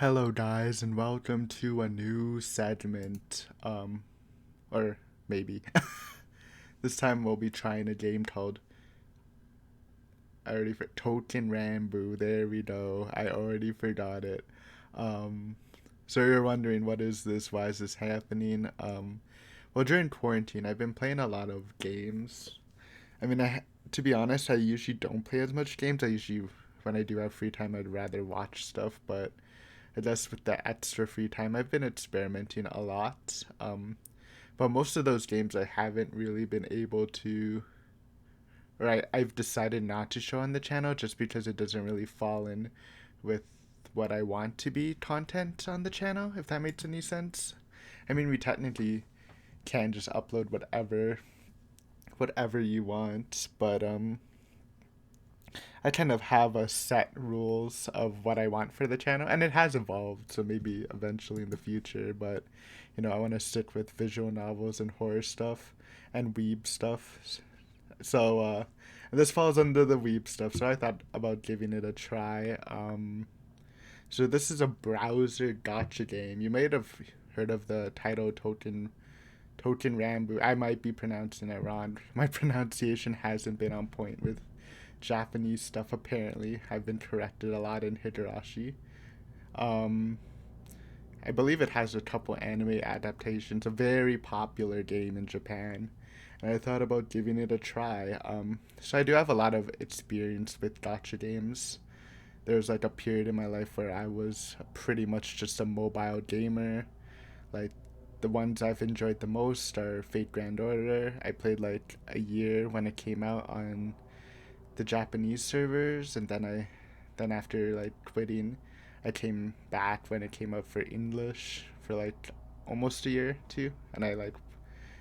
Hello, guys, and welcome to a new segment. Or maybe this time we'll be trying a game called Touken Ranbu. There we go. I already forgot it. Um, so you're wondering what is this? Why is this happening? Well, during quarantine, I've been playing a lot of games. I mean, to be honest, I usually don't play as much games. I usually, when I do have free time, I'd rather watch stuff, but I guess with the extra free time, I've been experimenting a lot. But most of those games I haven't really been able to, or I've decided not to show on the channel just because it doesn't really fall in with what I want to be content on the channel, if that makes any sense. I mean, we technically can just upload whatever you want, but I kind of have a set rules of what I want for the channel, and it has evolved. So maybe eventually in the future, but I want to stick with visual novels and horror stuff and weeb stuff. So this falls under the weeb stuff. So I thought about giving it a try. So this is a browser gotcha game. You might have heard of the title Touken Ranbu. I might be pronouncing it wrong. My pronunciation hasn't been on point with Japanese stuff, apparently. I've been corrected a lot in Higurashi. Um, I believe it has a couple anime adaptations, a very popular game in Japan. And I thought about giving it a try. So I do have a lot of experience with gacha games. There was like a period in my life where I was pretty much just a mobile gamer. Like, the ones I've enjoyed the most are Fate Grand Order. I played like a year when it came out on the Japanese servers, and then after like quitting, I came back when it came up for English for like almost a year too, and that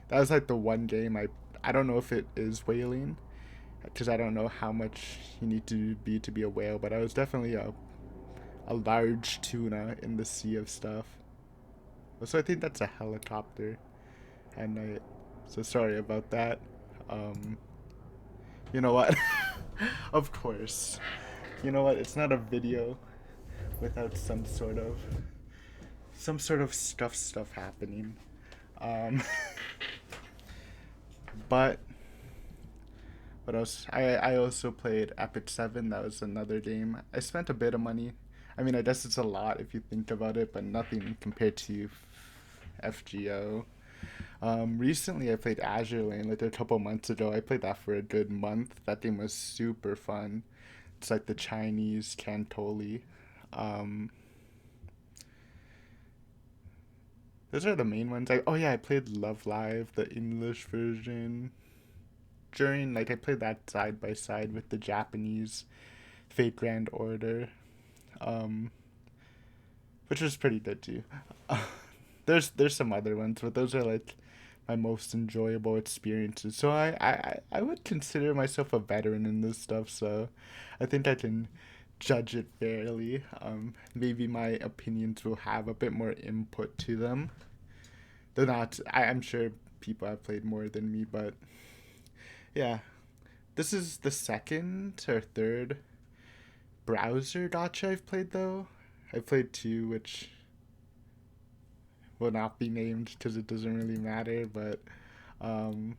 was like the one game I don't know if it is whaling because I don't know how much you need to be a whale, but I was definitely a large tuna in the sea of stuff. So I think that's a helicopter, and so sorry about that. Um, you know what? Of course. You know what? It's not a video without some sort of stuff happening. Um, but what else? I also played Epic 7. That was another game. I spent a bit of money. I mean, I guess it's a lot if you think about it, but nothing compared to FGO. Recently I played Azure Lane like a couple months ago. I played that for a good month. That game was super fun. It's like the Chinese Cantoli. Um, those are the main ones. Oh yeah, I played Love Live, the English version. I played that side by side with the Japanese Fate Grand Order, um, which was pretty good too. There's some other ones, but those are like my most enjoyable experiences. So I would consider myself a veteran in this stuff. So I think I can judge it fairly. Maybe my opinions will have a bit more input to them. They're not. I'm sure people have played more than me, but yeah, this is the second or third browser gotcha I've played though. I played two, which will not be named because it doesn't really matter. But um,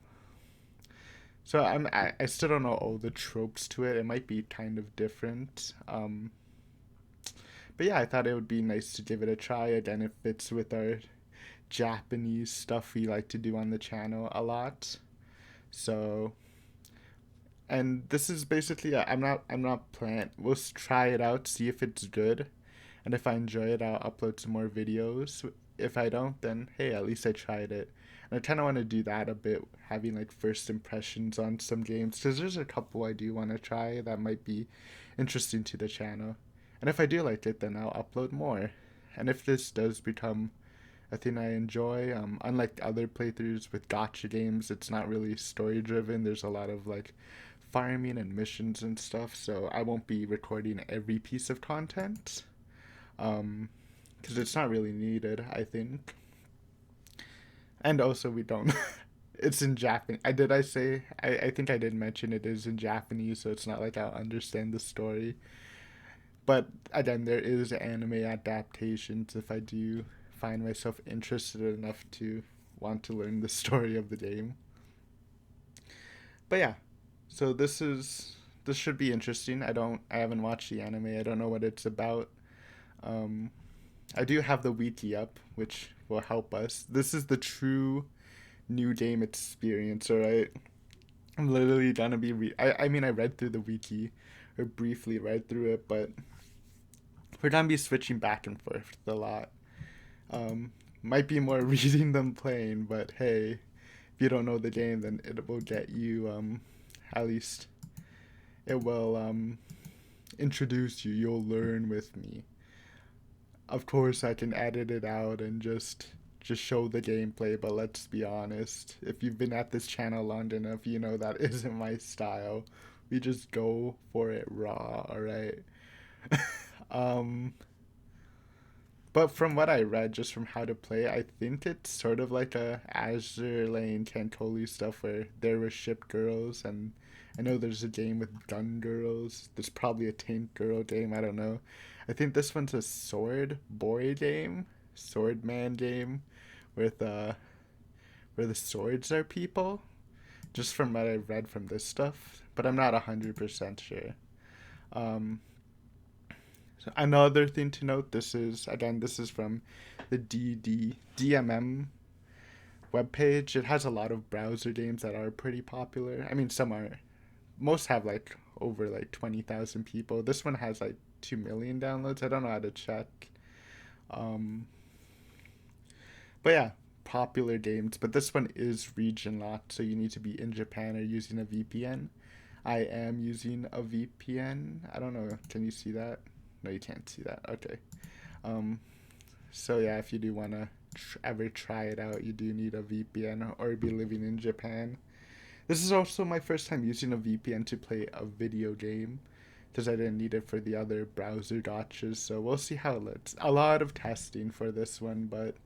so I still don't know all the tropes to it. It might be kind of different. But yeah, I thought it would be nice to give it a try. Again, it fits with our Japanese stuff we like to do on the channel a lot. So, and this is basically I'm not planning. We'll try it out, see if it's good, and if I enjoy it, I'll upload some more videos. If I don't, then hey, at least I tried it. And I kind of want to do that a bit, having like first impressions on some games, because there's a couple I do want to try that might be interesting to the channel. And if I do like it, then I'll upload more. And if this does become a thing I enjoy, unlike other playthroughs with gotcha games, it's not really story driven. There's a lot of like farming and missions and stuff, so I won't be recording every piece of content. Because it's not really needed, I think. And also, we don't. It's in Japanese. I say? I think I did mention it is in Japanese, so it's not like I'll understand the story. But again, there is anime adaptations if I do find myself interested enough to want to learn the story of the game. But yeah, so this should be interesting. I haven't watched the anime. I don't know what it's about. Um, I do have the wiki up, which will help us. This is the true new game experience, alright? I'm literally gonna be I mean I read through the wiki or briefly read through it, but we're gonna be switching back and forth a lot. Might be more reading than playing, but hey, if you don't know the game, then it will get you at least it will introduce you. You'll learn with me. Of course, I can edit it out and just show the gameplay, but let's be honest. If you've been at this channel long enough, you know that isn't my style. We just go for it raw, alright? um, but from what I read, just from how to play, I think it's sort of like a Azure Lane Cantoli stuff where there were ship girls, and I know there's a game with gun girls. There's probably a tank girl game, I don't know. I think this one's a sword boy game, sword man game, with where the swords are people. Just from what I've read from this stuff, but I'm not 100% sure. Um, so another thing to note, this is from the DMM webpage. It has a lot of browser games that are pretty popular. I mean, some are, most have like over like 20,000 people. This one has like 2 million downloads. I don't know how to check. Um, but yeah, popular games. But this one is region locked, so you need to be in Japan or using a VPN. I am using a VPN. I don't know. Can you see that? No, you can't see that. Okay. Um, so yeah, if you do want to ever try it out, you do need a VPN or be living in Japan. This is also my first time using a VPN to play a video game because I didn't need it for the other browser gotchas. So we'll see how it looks. A lot of testing for this one, but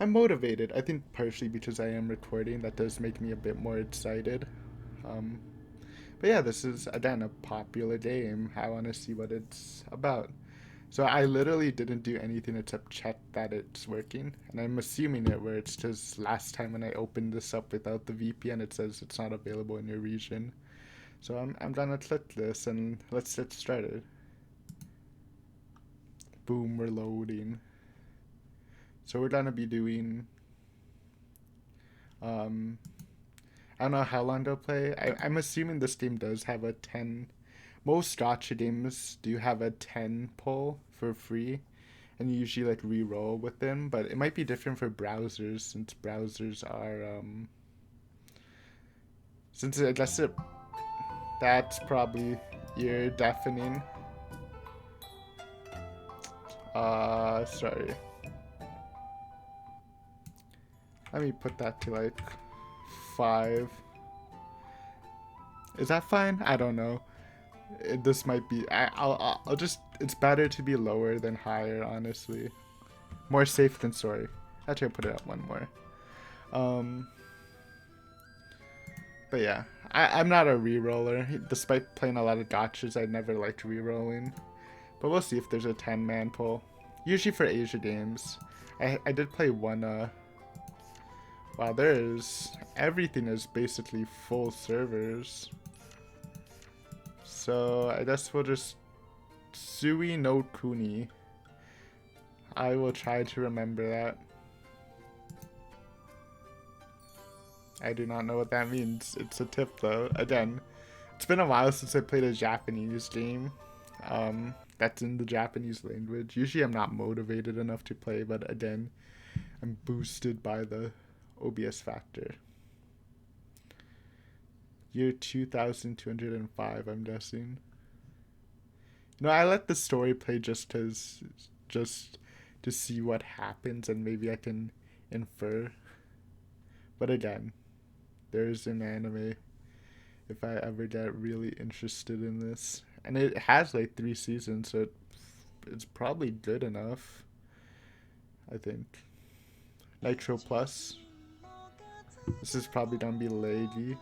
I'm motivated. I think partially because I am recording, that does make me a bit more excited. Um, but yeah, this is again a popular game. I want to see what it's about. So I literally didn't do anything except check that it's working, and I'm assuming it works because last time when I opened this up without the VPN, it says it's not available in your region. So I'm gonna click this and let's get started. Boom, we're loading. So we're gonna be doing. Um, I don't know how long they'll play. I'm assuming this game does have a 10. Most gacha games do have a 10 pull for free, and you usually like re-roll with them, but it might be different for browsers since browsers are since I guess it that's probably ear deafening. Sorry. Let me put that to like 5. Is that fine? I don't know. This might be. I'll just. It's better to be lower than higher, honestly. More safe than sorry. Actually, I'll put it up one more. Um. But yeah, I'm not a re-roller. Despite playing a lot of gotchas, I never liked re-rolling. But we'll see if there's a 10-man pull. Usually for Asia games. I did play one. Wow, everything is basically full servers. So I guess we'll just Sui no Kuni. I will try to remember that. I do not know what that means. It's a tip though. Again, it's been a while since I played a Japanese game. That's in the Japanese language. Usually I'm not motivated enough to play, but again, I'm boosted by the OBS factor. Year 2205, I'm guessing. No, I let the story play just to see what happens and maybe I can infer. But again, there's an anime if I ever get really interested in this. And it has like 3 seasons, so it's probably good enough, I think. Nitro Plus. This is probably gonna be laggy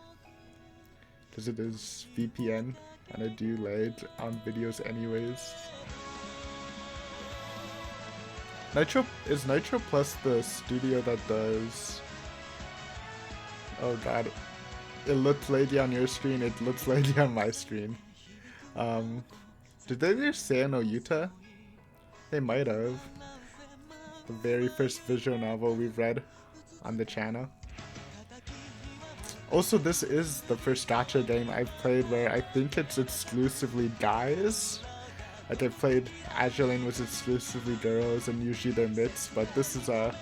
because it is VPN and I do lag on videos anyways. Nitro Plus the studio that does... Oh god. It looks laggy on your screen, it looks laggy on my screen. Did they just say no Yuta? They might have. The very first visual novel we've read on the channel. Also, this is the first gacha game I've played where I think it's exclusively guys. Like, I've played Azure Lane was exclusively girls and usually they're mits, but this is a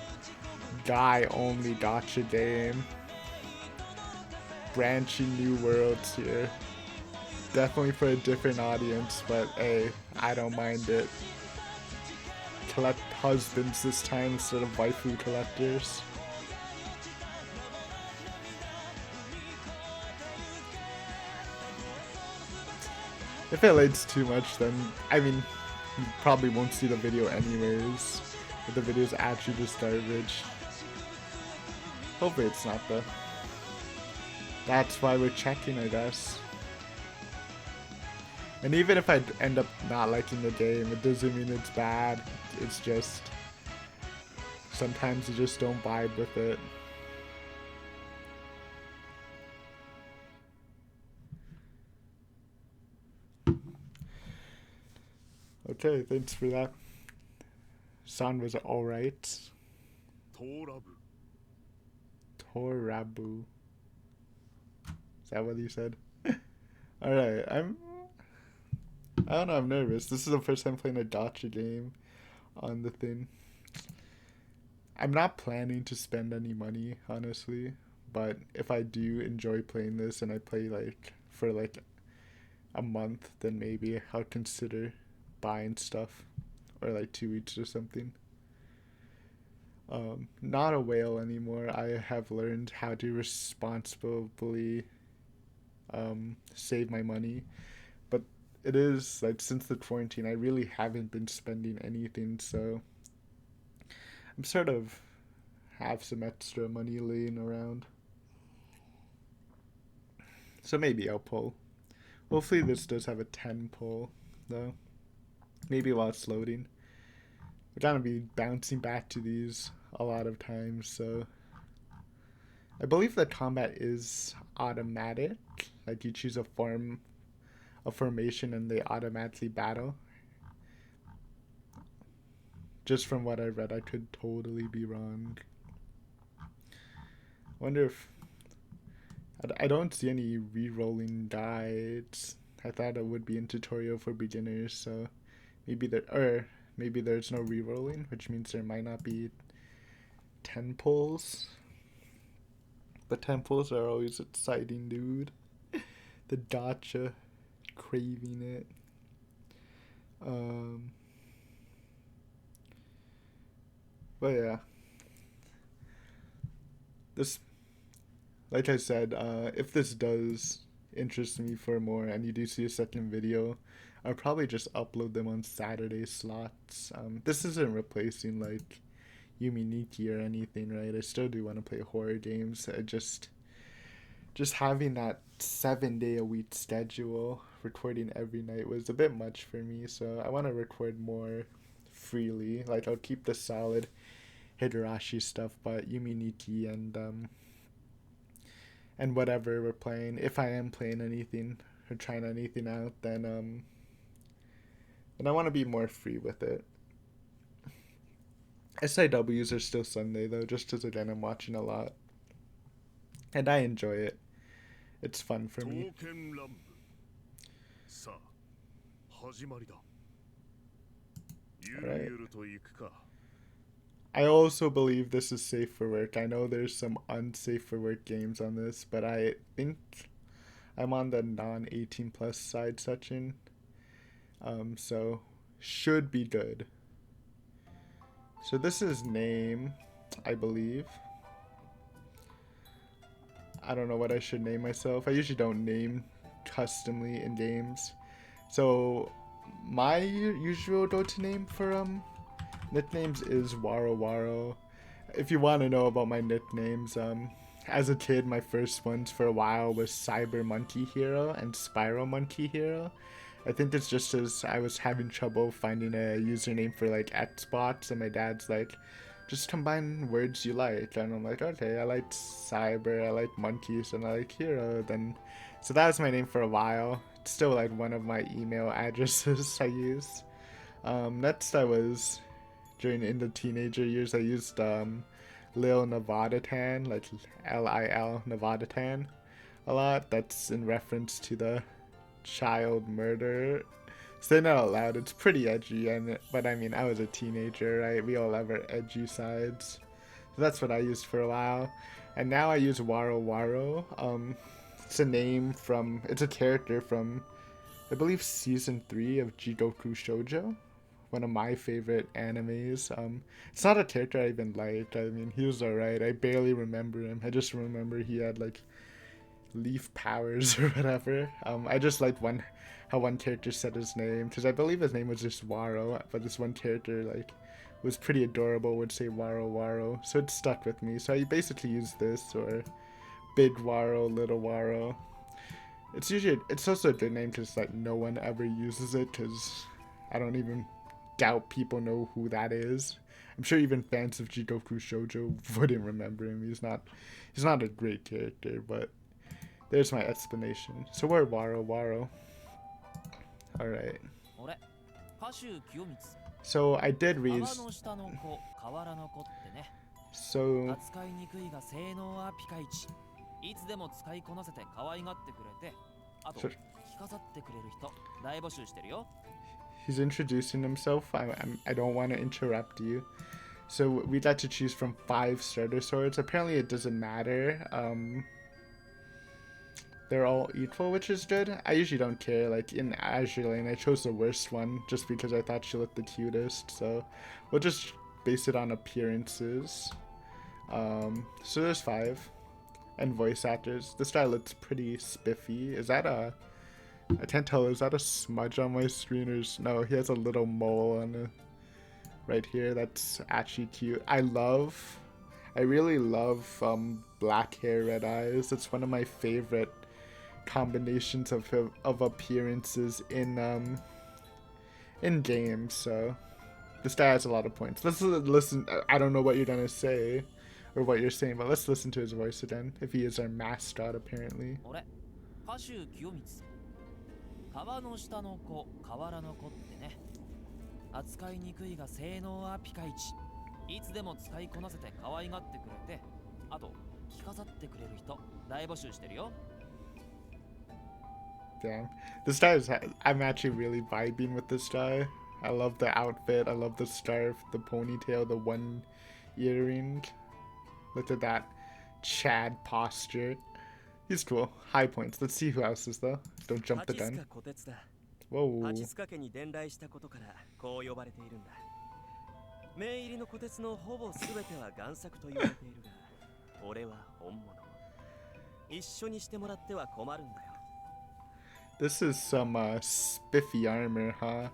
guy-only gacha game. Branching new worlds here. Definitely for a different audience, but hey, I don't mind it. Collect husbands this time instead of waifu collectors. If it lags too much, then, I mean, you probably won't see the video anyways. But the video's actually just garbage. Hopefully it's not though. That's why we're checking, I guess. And even if I end up not liking the game, it doesn't mean it's bad. It's just, sometimes you just don't vibe with it. Okay, thanks for that. Sound was alright. Torabu. Is that what you said? Alright, I don't know, I'm nervous. This is the first time playing a gacha game on the thing. I'm not planning to spend any money, honestly. But if I do enjoy playing this and I play like for like a month, then maybe I'll consider buying stuff. Or like 2 weeks or something. Not a whale anymore. I have learned how to responsibly save my money. But it is like since the quarantine I really haven't been spending anything, so I'm sort of have some extra money laying around. So maybe I'll pull. Hopefully this does have a 10 pull though. Maybe while it's loading. We're gonna be bouncing back to these a lot of times, so I believe the combat is automatic. Like you choose a formation and they automatically battle. Just from what I read, I could totally be wrong. Wonder if I don't see any re-rolling guides. I thought it would be in tutorial for beginners, so maybe there's no re-rolling, which means there might not be 10 pulls. But 10 pulls are always exciting, dude. The gacha, craving it. But yeah, this, like I said, if this does interest me for more and you do see a second video, I'll probably just upload them on Saturday slots. This isn't replacing like Yumi Nikki or anything, right? I still do want to play horror games. I just having that 7-day-a-week schedule, recording every night, was a bit much for me. So I want to record more freely. Like I'll keep the solid Higurashi stuff, but Yumi Nikki and whatever we're playing. If I am playing anything or trying anything out, then I want to be more free with it. SIWs are still Sunday though, just because again I'm watching a lot. And I enjoy it. It's fun for me. Alright. I also believe this is safe for work. I know there's some unsafe for work games on this, but I think I'm on the non-18 plus side section. So should be good. So this is name, I believe. I don't know what I should name myself. I usually don't name customly in games. So my usual go-to name for nicknames is Waro Waro. If you want to know about my nicknames, as a kid, my first ones for a while was Cyber Monkey Hero and Spiral Monkey Hero. I think it's just as I was having trouble finding a username for like Xbox, and my dad's like, just combine words you like, and I'm like, okay, I like cyber, I like monkeys, and I like hero. Then, so that was my name for a while. It's still like one of my email addresses I use. Next, I was in the teenager years. I used Lil Nevada Tan, like Lil Nevada Tan, a lot. That's in reference to the child murder. Saying it out loud, it's pretty edgy, but I mean, I was a teenager, right? We all have our edgy sides. So that's what I used for a while. And now I use Waro Waro. It's a name from, it's a character from, I believe, season 3 of Jigoku Shoujo, one of my favorite animes. It's not a character I even liked. I mean, he was alright. I barely remember him. I just remember he had like leaf powers or whatever. I just liked how one character said his name, because I believe his name was just Waro, but this one character like was pretty adorable, would say Waro Waro, so it stuck with me. So I basically use this, or Big Waro, Little Waro. It's also a good name because like no one ever uses it, because I don't even doubt people know who that is. I'm sure even fans of Jigoku Shoujo wouldn't remember him. He's not a great character, but there's my explanation. So we're Waro Waro. Alright. So I did read. So. He's introducing himself. I don't want to interrupt you. So we got to choose from 5 starter swords. Apparently it doesn't matter. They're all equal, which is good. I usually don't care. Like in Azure Lane, I chose the worst one just because I thought she looked the cutest. So we'll just base it on appearances. So there's 5. And voice actors. This guy looks pretty spiffy. Is that a... I can't tell. Is that a smudge on my screen or... No, he has a little mole on the... right here. That's actually cute. I really love black hair, red eyes. It's one of my favorite combinations of appearances in games. So this guy has a lot of points. Let's listen. I don't know what you're gonna say or what you're saying, but let's listen to his voice again. If he is our mascot, apparently. 川の下の子、河原の子ってね。扱いにくいが性能はピカイチ。いつでも使いこなせて可愛がってくれて、あと着飾ってくれる人大募集してるよ。Damn, this guy is. I'm actually really vibing with this guy. I love the outfit. I love the scarf, the ponytail, the one earring. Look at that Chad posture. He's cool. High points. Let's see who else is though. Don't jump the gun. Whoa. This is some spiffy armor, huh?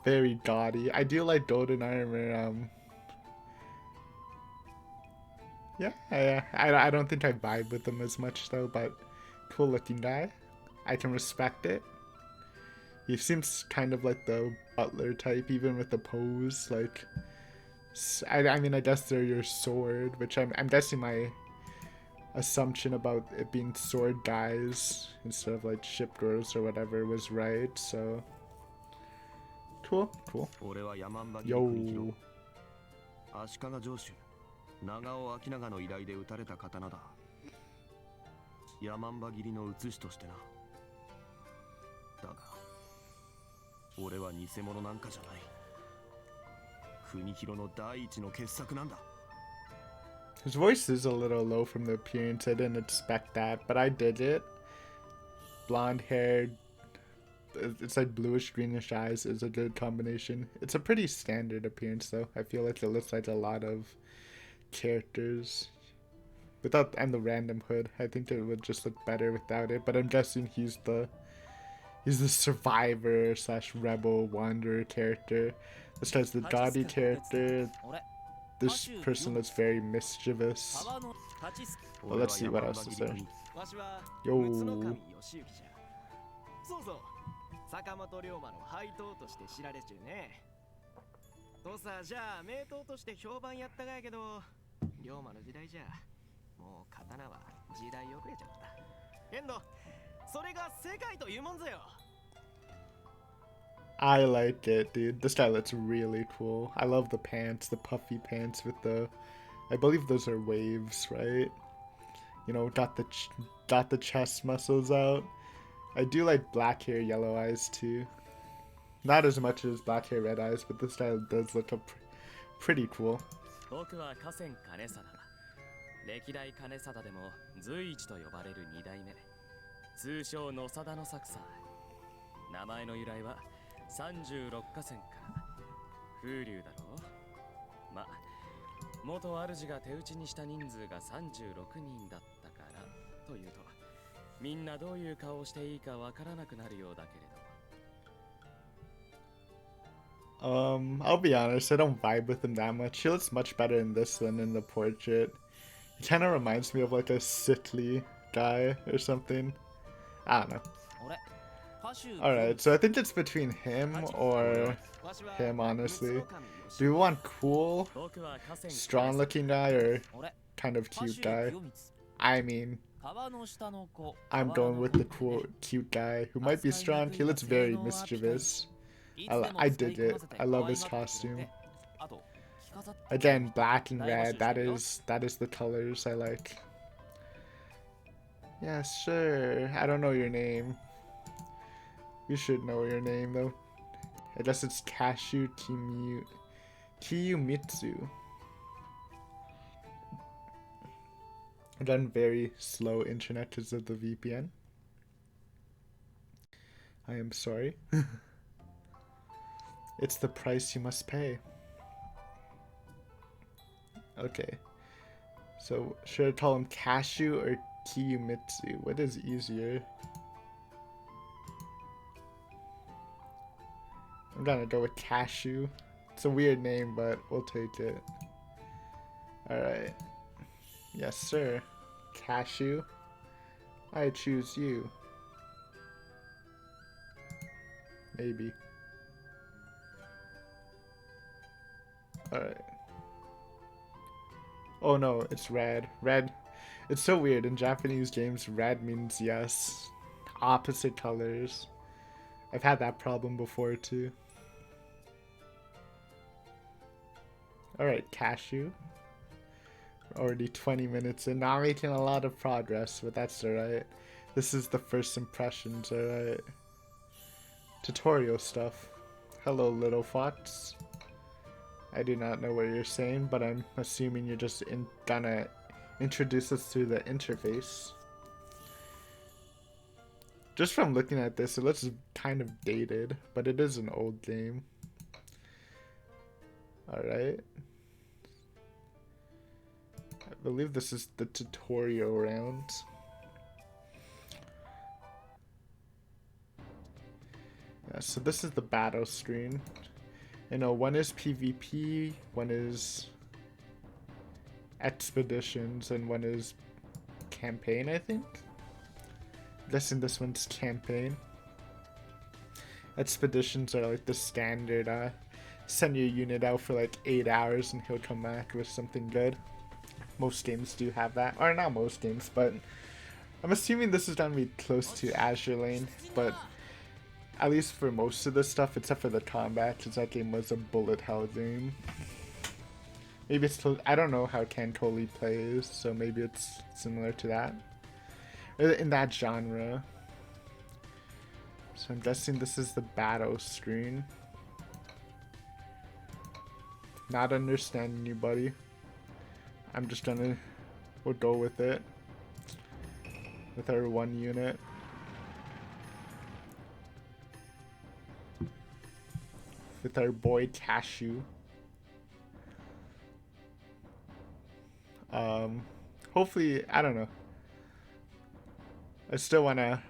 Very gaudy. I do like golden armor. Yeah, I don't think I vibe with them as much though, but cool looking guy. I can respect it. He seems kind of like the butler type, even with the pose. Like, I mean, I guess they're your sword, which I'm guessing my assumption about it being sword guys instead of like ship girls or whatever was right. So cool. Yo. 長尾明長の依頼で撃たれた刀だ。ヤマンバ切りの写しとしてな。だが、俺は偽物なんかじゃない。国広の第一の傑作なんだ。His voice is a little low from the appearance. I didn't expect that, but I did it. Blonde hair, it's like bluish greenish eyes is a good combination. It's a pretty standard appearance though. I feel like it looks like a lot of characters without, and the random hood. I think it would just look better without it, but I'm guessing he's the survivor slash rebel wanderer character. This guy's the gaudy character. This person looks very mischievous. Well, let's see what else is there. Yo. 坂本龍馬の配当として知られちゅうね。とさ、じゃあ名刀として評判やったがやけど、龍馬の時代じゃもう刀は時代遅れちゃった。けんどそれが世界というもんぜよ。 I like it, dude. This guy looks really cool. I love the pants, the puffy pants with the, I believe those are waves, right? You know, got the chest muscles out. I do like black hair, yellow eyes too. Not as much as black hair, red eyes, but this style does look pretty cool. 僕は河川兼定だ。歴代兼定でも随一と呼ばれる二代目。通称野定の作さ。名前の由来は36河川から風流だろう。ま、元主が手打ちにした人数が36人だったからというと、みんなどういう顔をしていいかわからなくなるようだけれど。I'll be honest, I don't vibe with him that much. He looks much better in this than in the portrait. He kind of reminds me of like a sickly guy or something. I don't know. Alright, so I think it's between him or him, honestly. Do you want cool, strong looking guy or kind of cute guy? I mean, I'm going with the cool, cute guy who might be strong. He looks very mischievous. I dig it. I love his costume. Again, black and red. That is the colors I like. Yeah, sure. I don't know your name. You should know your name though. I guess it's Cashew Kiyumitsu. Again, very slow internet because of the VPN. I am sorry. It's the price you must pay. Okay. So, should I call him Cashew or Kiyumitsu? What is easier? I'm gonna go with Cashew. It's a weird name, but we'll take it. Alright. Yes, sir. Cashew. I choose you. Maybe. Alright. Oh no, it's red. Red. It's so weird. In Japanese games, red means yes. Opposite colors. I've had that problem before too. Alright, Cashew. We're already 20 minutes in. Not making a lot of progress, but that's alright. This is the first impressions, alright. Tutorial stuff. Hello, little fox. I do not know what you're saying, but I'm assuming you're just gonna introduce us to the interface. Just from looking at this, it looks kind of dated, but it is an old game. Alright. I believe this is the tutorial round. Yeah, so this is the battle screen. You know, one is PvP, one is expeditions, and one is campaign, I think. Guessing this one's campaign. Expeditions are like the standard, send your unit out for like 8 hours and he'll come back with something good. Most games do have that. Or not most games, but I'm assuming this is gonna be close to Azure Lane, but at least for most of the stuff, except for the combat, because that game was a bullet hell game. Maybe it's close. I don't know how Cantoli plays, so maybe it's similar to that. In that genre. So I'm guessing this is the battle screen. Not understanding you, buddy. I'm just gonna, we'll go with it. With our one unit. With our boy Cashew. Hopefully, I don't know. I still wanna,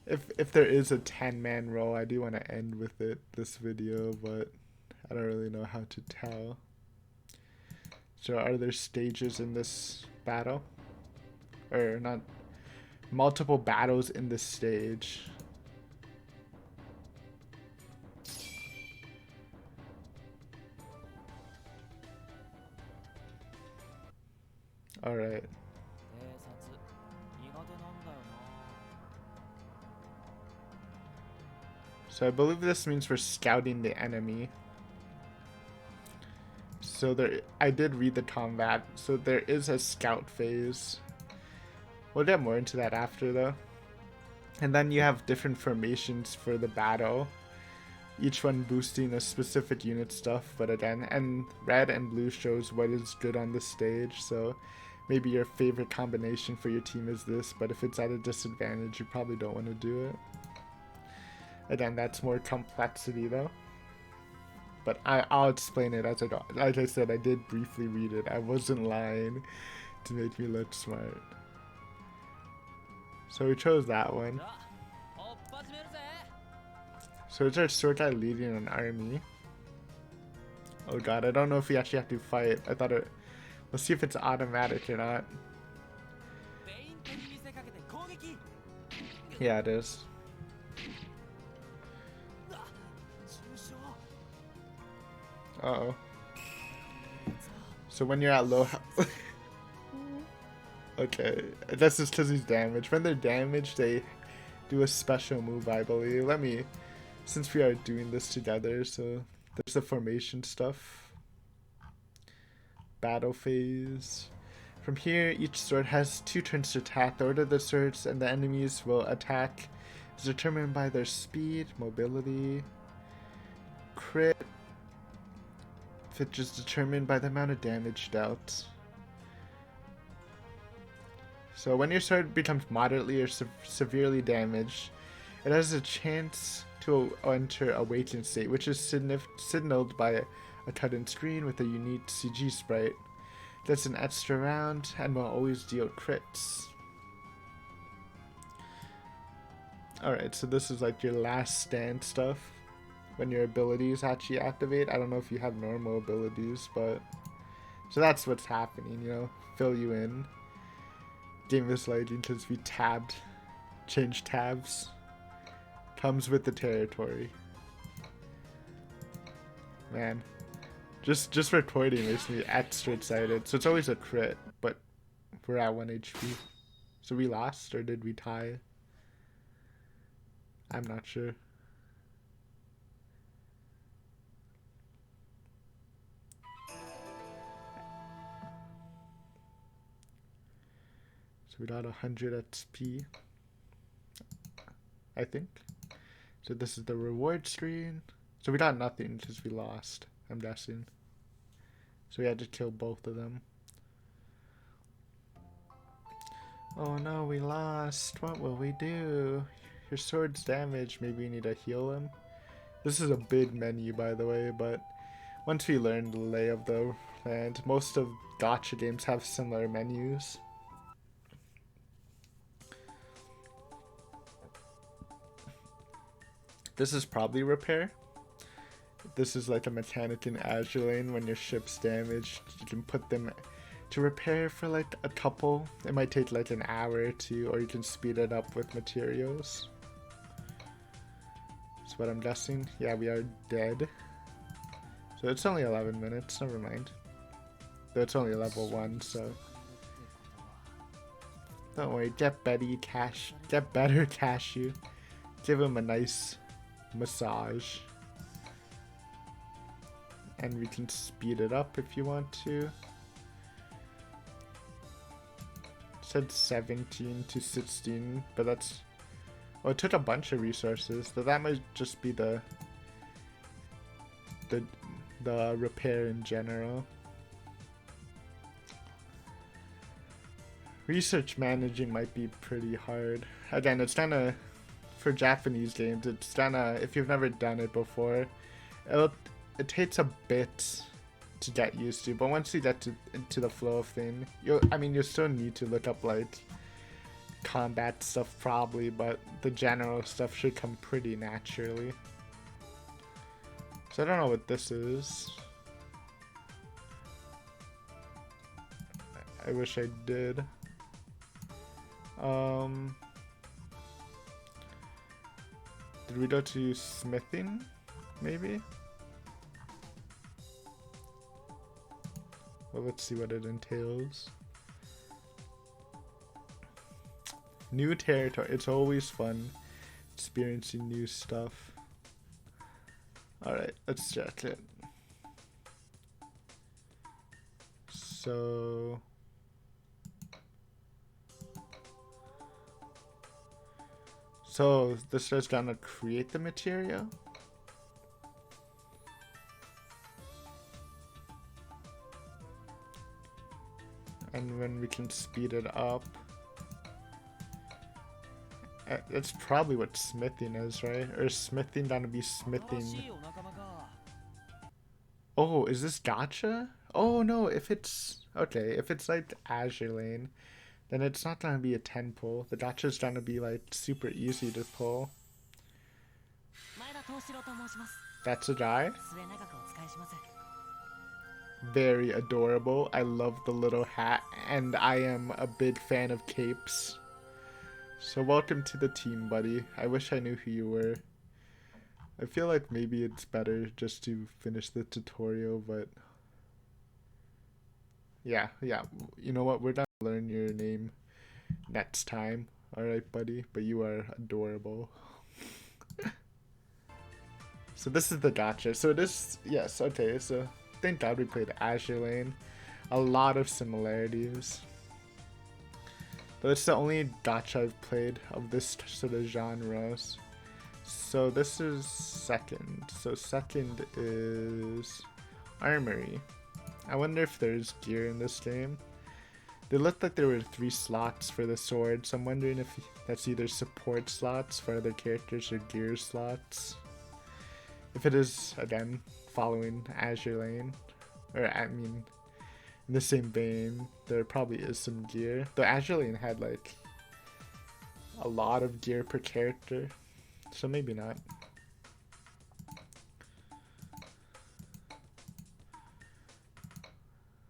if there is a 10-man roll, I do wanna end with it, this video, but I don't really know how to tell. So are there stages in this battle? Or not, multiple battles in this stage? Alright. 偵察苦手なんだよ So I believe this means we're scouting the enemy. So there, I did read the combat. So there is a scout phase. We'll get more into that after though. And then you have different formations for the battle. Each one boosting a specific unit stuff, but again, and red and blue shows what is good on the stage, so maybe your favorite combination for your team is this, but if it's at a disadvantage, you probably don't want to do it. Again, that's more complexity though. But I'll explain it as I go. Like I said, I did briefly read it. I wasn't lying to make me look smart. So we chose that one. さあ追っ始めるぜ So it's our sword guy leading an army. Oh god, I don't know if we actually have to fight. I thought it... Let's see if it's automatic or not. ペイントに見せかけて攻撃 Yeah, it is. 重傷 Uh-oh. So when you're at low health... Okay, that's just because he's damaged. When they're damaged, they do a special move, I believe. Let me... Since we are doing this together, so... There's the formation stuff. Battle phase. From here, each sword has 2 turns to attack. The order of the swords and the enemies will attack is determined by their speed, mobility, crit, which is determined by the amount of damage dealt. So when your sword becomes moderately or severely damaged, it has a chance to enter a waiting state, which is signaled by a cut-in screen with a unique CG sprite. That's an extra round and will always deal crits. Alright, so this is like your last stand stuff. When your abilities actually activate. I don't know if you have normal abilities, but... So that's what's happening, you know? Fill you in. Game is lagging because we changed tabs. Comes with the territory. Man. Just recording makes me extra excited. So it's always a crit, but we're at 1 HP. So we lost, or did we tie? I'm not sure. So we got 100 XP, I think. So this is the reward screen. So we got nothing because we lost, I'm guessing. So we had to kill both of them. Oh no, we lost. What will we do? Your sword's damaged. Maybe we need to heal him. This is a big menu, by the way, but once we learn the lay of the land, most of gacha games have similar menus. This is probably repair. This is like a mechanic in Azure Lane. When your ship's damaged, you can put them to repair for like a couple. It might take like an hour or 2, or you can speed it up with materials. That's what I'm guessing. Yeah, we are dead. So it's only 11 minutes, never mind. Though it's only level 1, so... Don't worry, get better cashew. Give him a nice massage. And we can speed it up if you want to. It said 17 to 16, but that's... Oh, it took a bunch of resources, so that might just be the repair in general. Research managing might be pretty hard. Again, it's kinda... For Japanese games, it's kinda... If you've never done it before, it takes a bit to get used to, but once you get into the flow of thing, you'll still need to look up like combat stuff probably, but the general stuff should come pretty naturally. So I don't know what this is. I wish I did. Did we go to smithing? Maybe? Well, let's see what it entails. New territory. It's always fun experiencing new stuff. Alright, let's check it. So this is gonna create the material. And when we can speed it up. That's probably what smithing is, right? Or is smithing gonna be smithing? Oh, is this gacha? Oh no, if it's okay, if it's like Azure Lane, then it's not gonna be a 10 pull. The gacha's gonna be like super easy to pull. That's a guy. Very adorable. I love the little hat, and I am a big fan of capes. So welcome to the team, buddy. I wish I knew who you were. I feel like maybe it's better just to finish the tutorial, but yeah. You know what? We're gonna learn your name next time. Alright, buddy? But you are adorable. So this is the gacha. So this, yes, okay, so thank God we played Azure Lane. A lot of similarities. But it's the only gacha I've played of this sort of genres. So this is second. So second is Armory. I wonder if there's gear in this game. They looked like there were 3 slots for the sword, so I'm wondering if that's either support slots for other characters or gear slots. If it is, again, following Azure Lane, or I mean, in the same vein, there probably is some gear. The Azure Lane had like a lot of gear per character, so maybe not.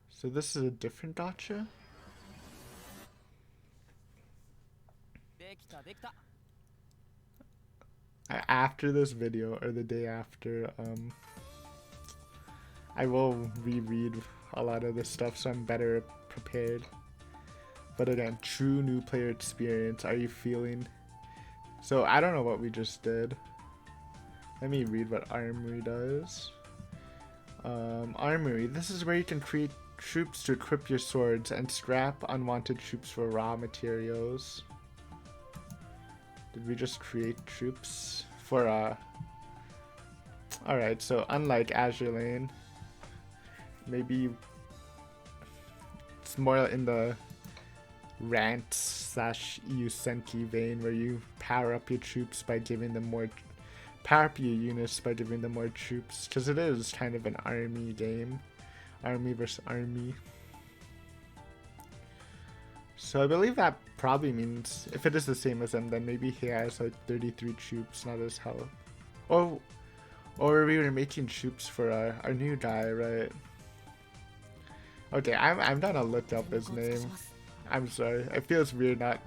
So this is a different gacha? After this video, or the day after, I will reread a lot of this stuff so I'm better prepared. But again, true new player experience. Are you feeling? So I don't know what we just did. Let me read what Armory does. Armory. This is where you can create troops to equip your swords and scrap unwanted troops for raw materials. Did we just create troops for Alright, so unlike Azure Lane, maybe it's more in the rant / Yusenki vein where you power up your troops by giving them more, power up your units by giving them more troops, because it is kind of an army game, army versus army. So I believe that probably means if it is the same as him, then maybe he has like 33 troops, not as hell. Or we were making troops for our new guy, right? Okay, I'm gonna look up his name. I'm sorry. It feels weird not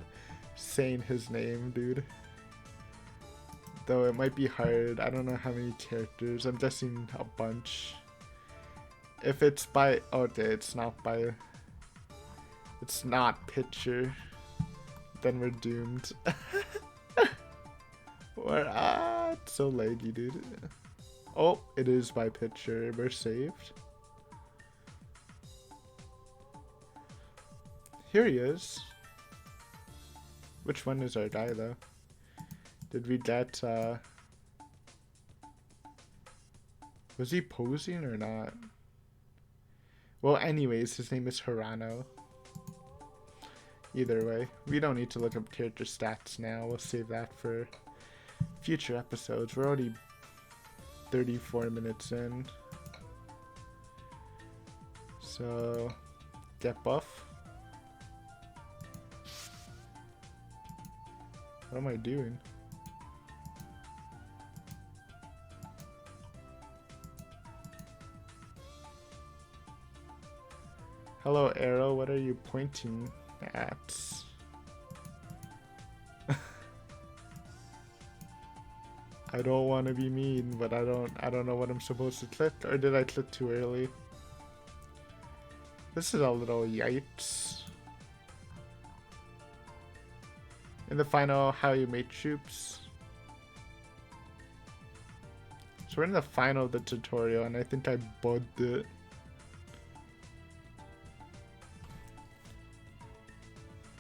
saying his name, dude. Though it might be hard. I don't know how many characters. I'm guessing a bunch. If it's by... Okay, it's not by... It's not picture. Then we're doomed. It's so laggy, dude. Oh, it is by picture. We're saved. Here he is. Which one is our guy, though? Did we get, was he posing or not? Well, anyways, his name is Hirano. Either way, we don't need to look up character stats now. We'll save that for future episodes. We're already 34 minutes in. So, get buff. What am I doing? Hello, arrow. What are you pointing at? I don't want to be mean, but I don't know what I'm supposed to click, or did I click too early? This is a little yikes. In the final, how you made troops. So we're in the final of the tutorial, and I think I bugged it.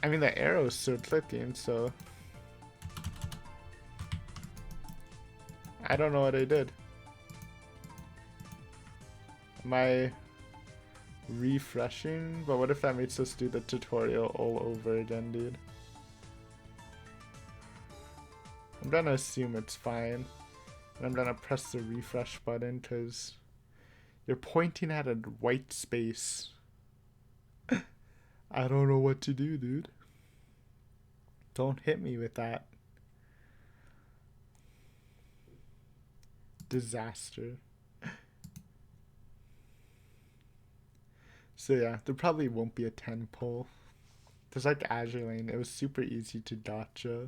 I mean, the arrow's still clicking, so I don't know what I did. Am I refreshing? But what if that makes us do the tutorial all over again, dude? I'm gonna assume it's fine. And I'm gonna press the refresh button because you're pointing at a white space. I don't know what to do, dude. Don't hit me with that. Disaster. So yeah, there probably won't be a 10 pull. There's like Azure Lane. It was super easy to gotcha.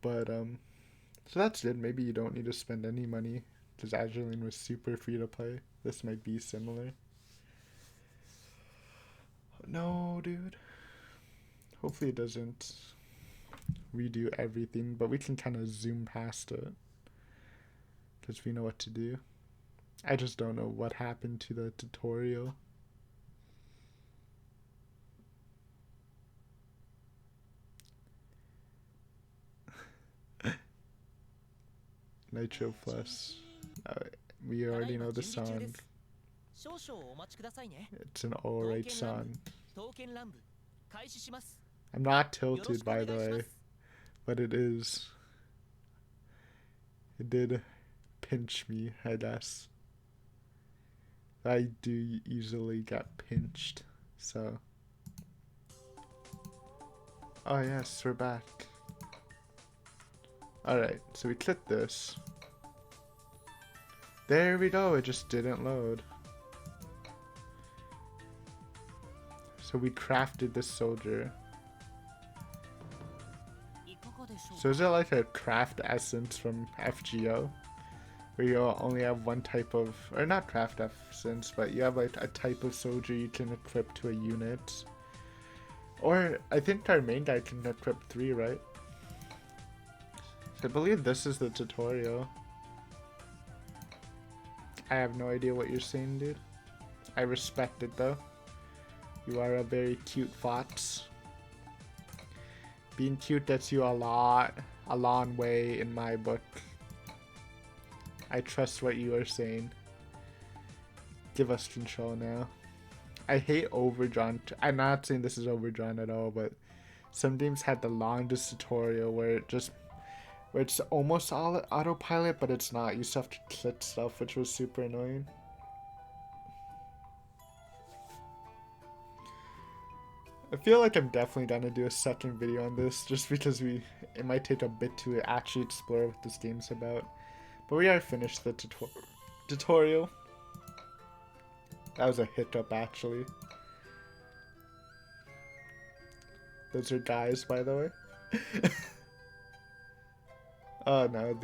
But so that's it. Maybe you don't need to spend any money because Azure Lane was super free to play. This might be similar. No, dude. Hopefully it doesn't redo everything, but we can kind of zoom past it because we know what to do. I just don't know what happened to the tutorial. Nitro Plus. We already know the song. It's an alright song. I'm not tilted, by the way, but it is. It did pinch me, I guess. I do easily get pinched, so. Oh yes, we're back. Alright, so we click this. There we go, it just didn't load. So we crafted this soldier. So is it like a craft essence from FGO? Where you only have one type of, or not craft essence, but you have like a type of soldier you can equip to a unit. Or I think our main guy can equip 3, right? I believe this is the tutorial. I have no idea what you're saying, dude. I respect it though. You are a very cute fox. Being cute gets you a long way in my book. I trust what you are saying. Give us control now. I hate overdrawn. I'm not saying this is overdrawn at all, but some games had the longest tutorial where it's almost all autopilot, but it's not. You still have to click stuff, which was super annoying. I feel like I'm definitely gonna do a second video on this, just because it might take a bit to actually explore what this game's about. But we are finished the tutorial. That was a hiccup, actually. Those are guys, by the way. Oh no,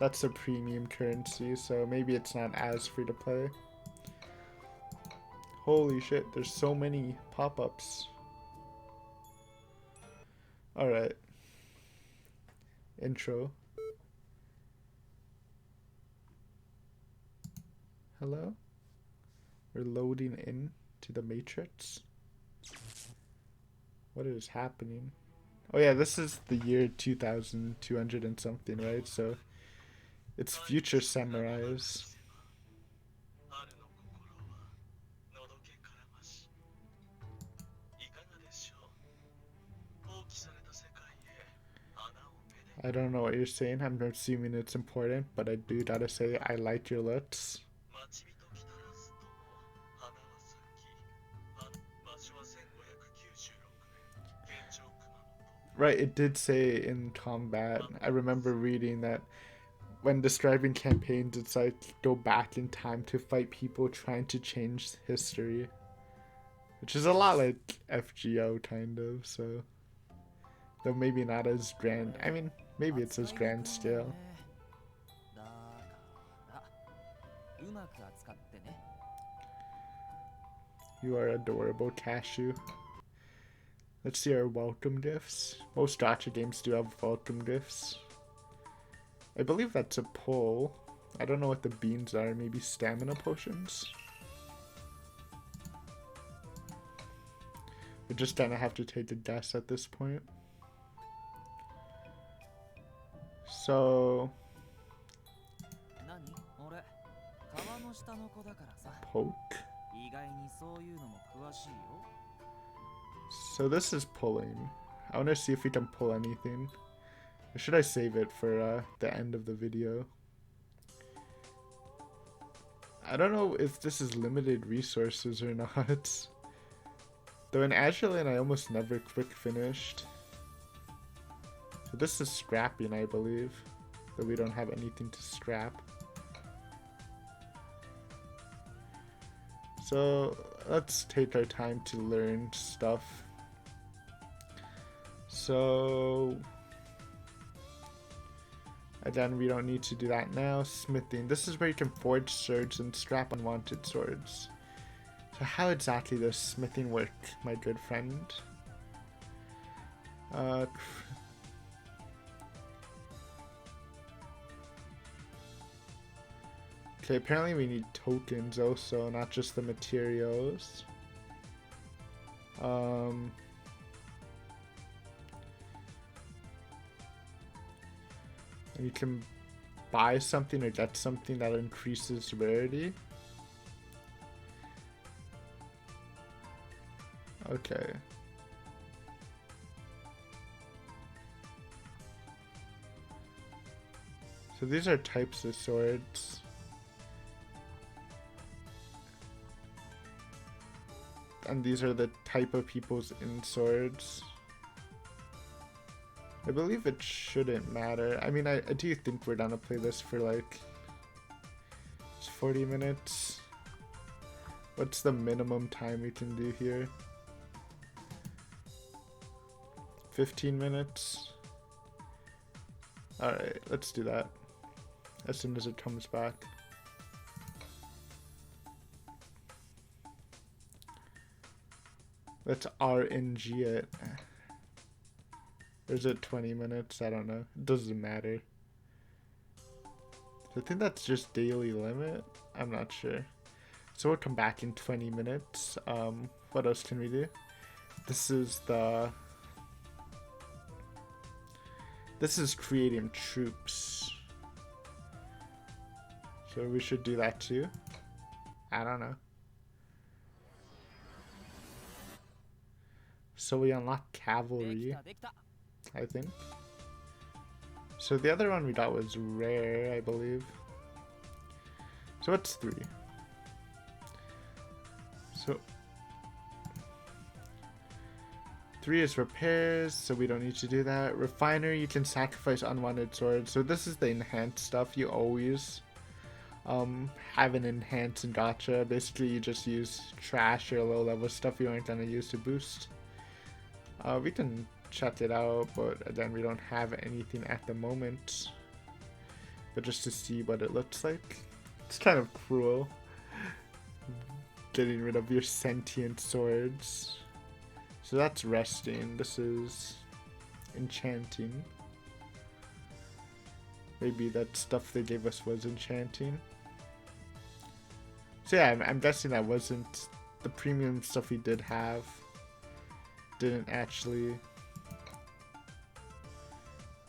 that's a premium currency, so maybe it's not as free to play. Holy shit, there's so many pop-ups. Alright. Intro. Hello? We're loading in to the Matrix. What is happening? Oh yeah, this is the year 2200 and something, right? So it's future samurais. I don't know what you're saying. I'm assuming it's important, but I do gotta say I like your looks. Right, it did say in combat. I remember reading that when describing campaigns, it's like go back in time to fight people trying to change history. Which is a lot like FGO, kind of, so. Though maybe not as grand. I mean, maybe it's as grand scale. You are adorable, Cashew. Let's see our welcome gifts. Most gacha games do have welcome gifts. I believe that's a pull. I don't know what the beans are. Maybe stamina potions? We're just gonna have to take a guess at this point. So... poke? So this is pulling. I want to see if we can pull anything. Or should I save it for the end of the video? I don't know if this is limited resources or not. Though in Azure Lane I almost never quick finished. So this is scrapping, I believe. Though we don't have anything to scrap. So let's take our time to learn stuff. So again, we don't need to do that now. Smithing. This is where you can forge swords and scrap unwanted swords. So how exactly does smithing work, my good friend? Okay, apparently we need tokens also, not just the materials. And you can buy something or get something that increases rarity. Okay. So these are types of swords. And these are the type of people's in swords. I believe it shouldn't matter. I mean, I do think we're gonna play this for like 40 minutes. What's the minimum time we can do here? 15 minutes. Alright, let's do that. As soon as it comes back. Let's RNG it. Or is it 20 minutes? I don't know. It doesn't matter. I think that's just daily limit. I'm not sure. So we'll come back in 20 minutes. What else can we do? This is creating troops. So we should do that too. I don't know. So we unlock cavalry, I think. So the other one we got was rare, I believe. So what's 3? So 3 is repairs, so we don't need to do that. Refiner, you can sacrifice unwanted swords. So this is the enhanced stuff. You always have an enhance in gacha. Basically you just use trash or low level stuff you aren't gonna use to boost. We can check it out, but again, we don't have anything at the moment. But just to see what it looks like. It's kind of cruel. Getting rid of your sentient swords. So that's resting. This is enchanting. Maybe that stuff they gave us was enchanting. So yeah, I'm guessing that wasn't the premium stuff we did have. Didn't actually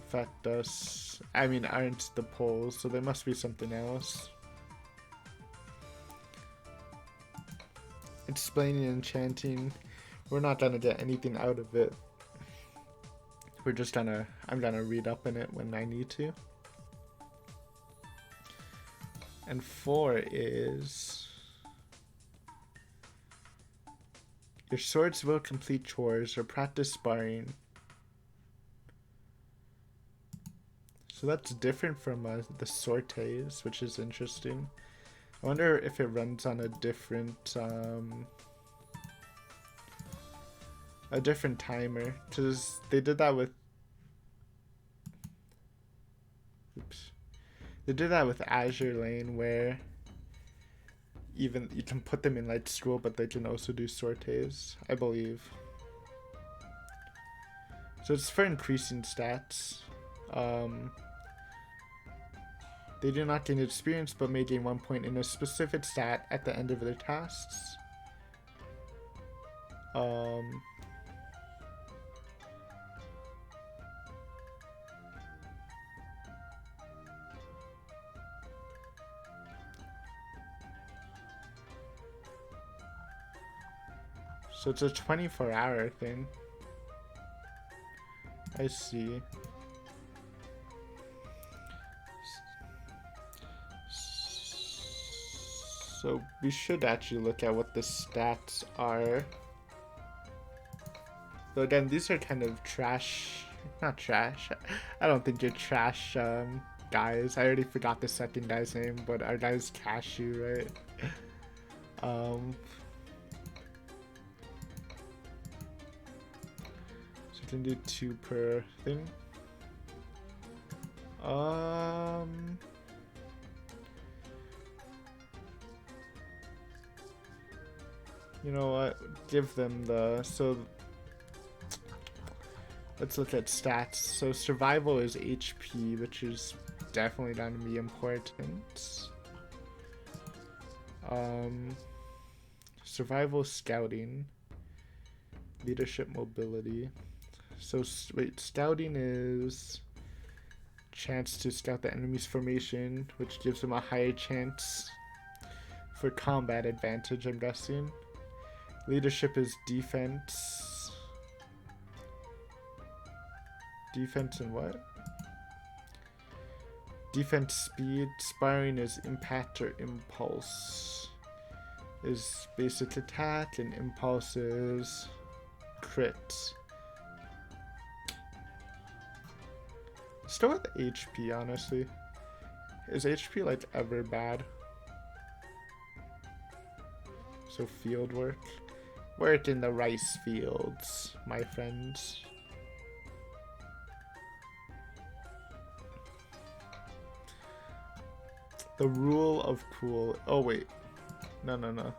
affect us. I mean, aren't the polls, so there must be something else. Explaining enchanting, we're not gonna get anything out of it. We're just gonna, I'm gonna read up in it when I need to. And 4 is your swords will complete chores or practice sparring. So that's different from the sorties, which is interesting. I wonder if it runs on a different timer, because they did that with They did that with Azure Lane, where even you can put them in light scroll, but they can also do sorties, I believe. So it's for increasing stats. They do not gain experience, but may gain 1 point in a specific stat at the end of their tasks. So it's a 24-hour thing. I see. So we should actually look at what the stats are. So again, these are kind of trash, not trash. I don't think you're trash guys. I already forgot the second guy's name, but our guy's Cashew, right? So you can do 2 per thing. You know what? Give them the... So let's look at stats. So survival is HP, which is definitely going to be important. Survival scouting. Leadership mobility. So wait, scouting is chance to scout the enemy's formation, which gives them a higher chance for combat advantage, I'm guessing. Leadership is defense. Defense and what? Defense speed. Sparring is impact or impulse. Is basic attack, and impulse is crit. Still with HP, honestly. Is HP like ever bad? So field work. Work in the rice fields, my friends. The rule of cool. Oh wait. No.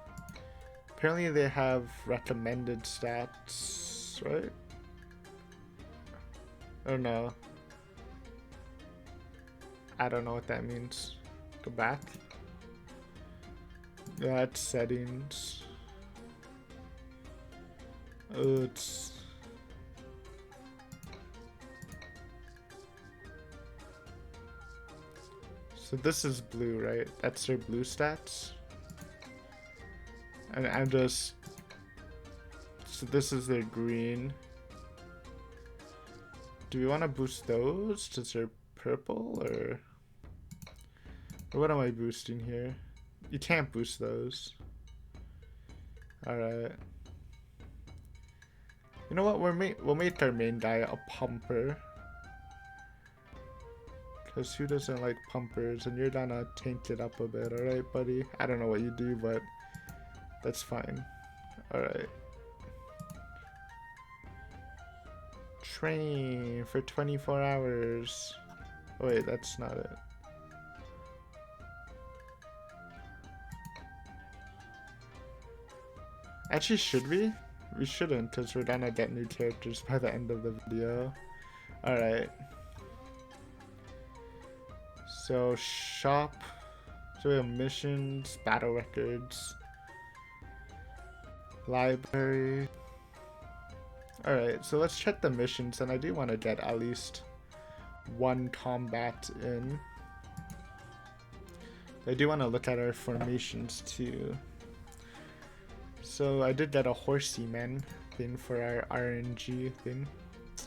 Apparently they have recommended stats, right? Or no? I don't know what that means. Go back. That's settings. Oh, it's... So this is blue, right? That's their blue stats. And I'm just... So this is their green. Do we want to boost those? Does their purple or what am I boosting here? You can't boost those. Alright. You know what? We'll make our main guy a pumper. Because who doesn't like pumpers? And you're gonna tank it up a bit, alright, buddy? I don't know what you do, but that's fine. Alright. Train for 24 hours. Oh, wait, that's not it. Actually, should we? We shouldn't, because we're gonna get new characters by the end of the video. Alright. So, shop. So we have missions, battle records, library. Alright, so let's check the missions, and I do want to get at least 1 combat in. I do want to look at our formations too. So I did get a horsey man thing for our RNG thing.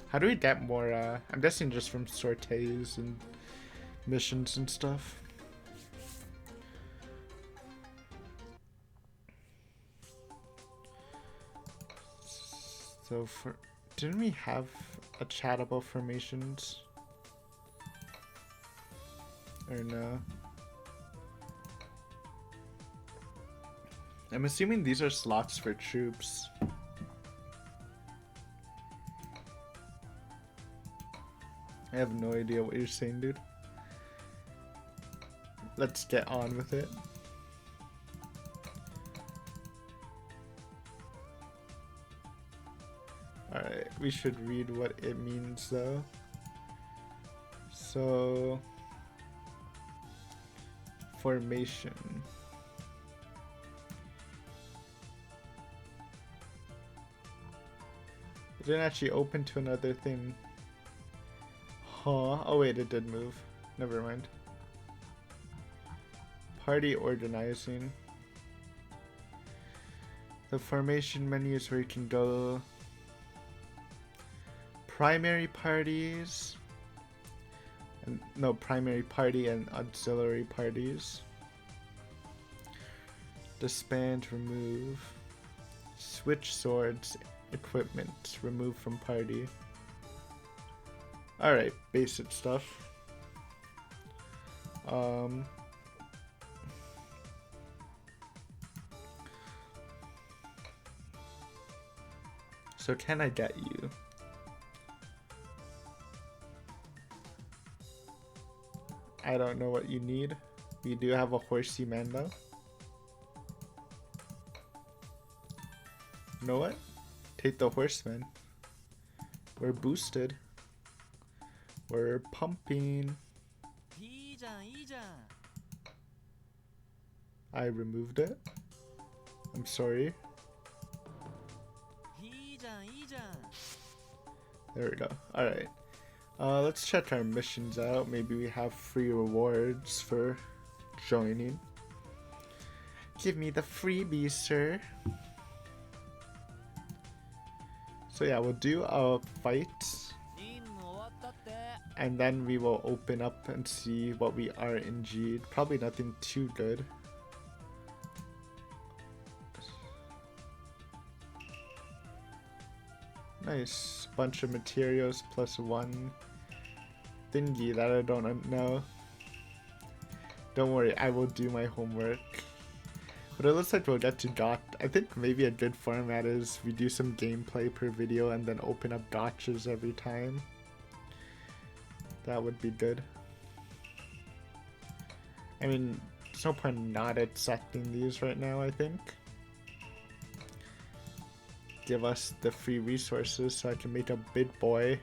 How do we get more? I'm guessing just from sorties and missions and stuff. So for didn't we have a chat about formations? Or no? I'm assuming these are slots for troops. I have no idea what you're saying, dude. Let's get on with it. Alright, we should read what it means though. So, formation. It didn't actually open to another thing. Huh? Oh wait, it did move. Never mind. Party organizing. The formation menu is where you can go. Primary parties. No, primary party and auxiliary parties. Disband, remove. Switch swords, equipment, remove from party. Alright, basic stuff. So can I get you? I don't know what you need. We do have a horsey man though. You know what? Take the horseman. We're boosted. We're pumping. I removed it. I'm sorry. There we go. Alright. Let's check our missions out. Maybe we have free rewards for joining. Give me the freebies, sir. So yeah, we'll do a fight. And then we will open up and see what we RNG'd. Probably nothing too good. Nice. Bunch of materials plus one thingy that I don't know. Don't worry, I will do my homework. But it looks like we'll get to I think maybe a good format is we do some gameplay per video and then open up gotchas every time. That would be good. I mean, there's no point not accepting these right now, I think. Give us the free resources so I can make a big boy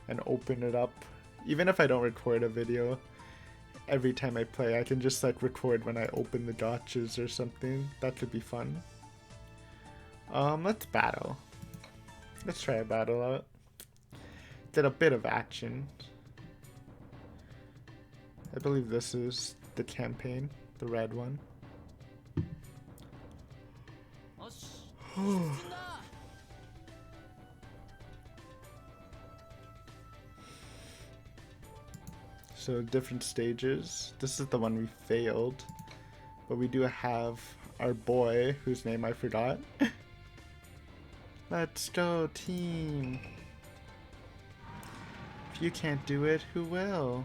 and open it up. Even if I don't record a video, every time I play, I can just like record when I open the gotchas or something. That could be fun. Let's battle. Let's try a battle out. Get a bit of action. I believe this is the campaign, the red one. So different stages. This is the one we failed. But we do have our boy, whose name I forgot. Let's go, team. If you can't do it, who will?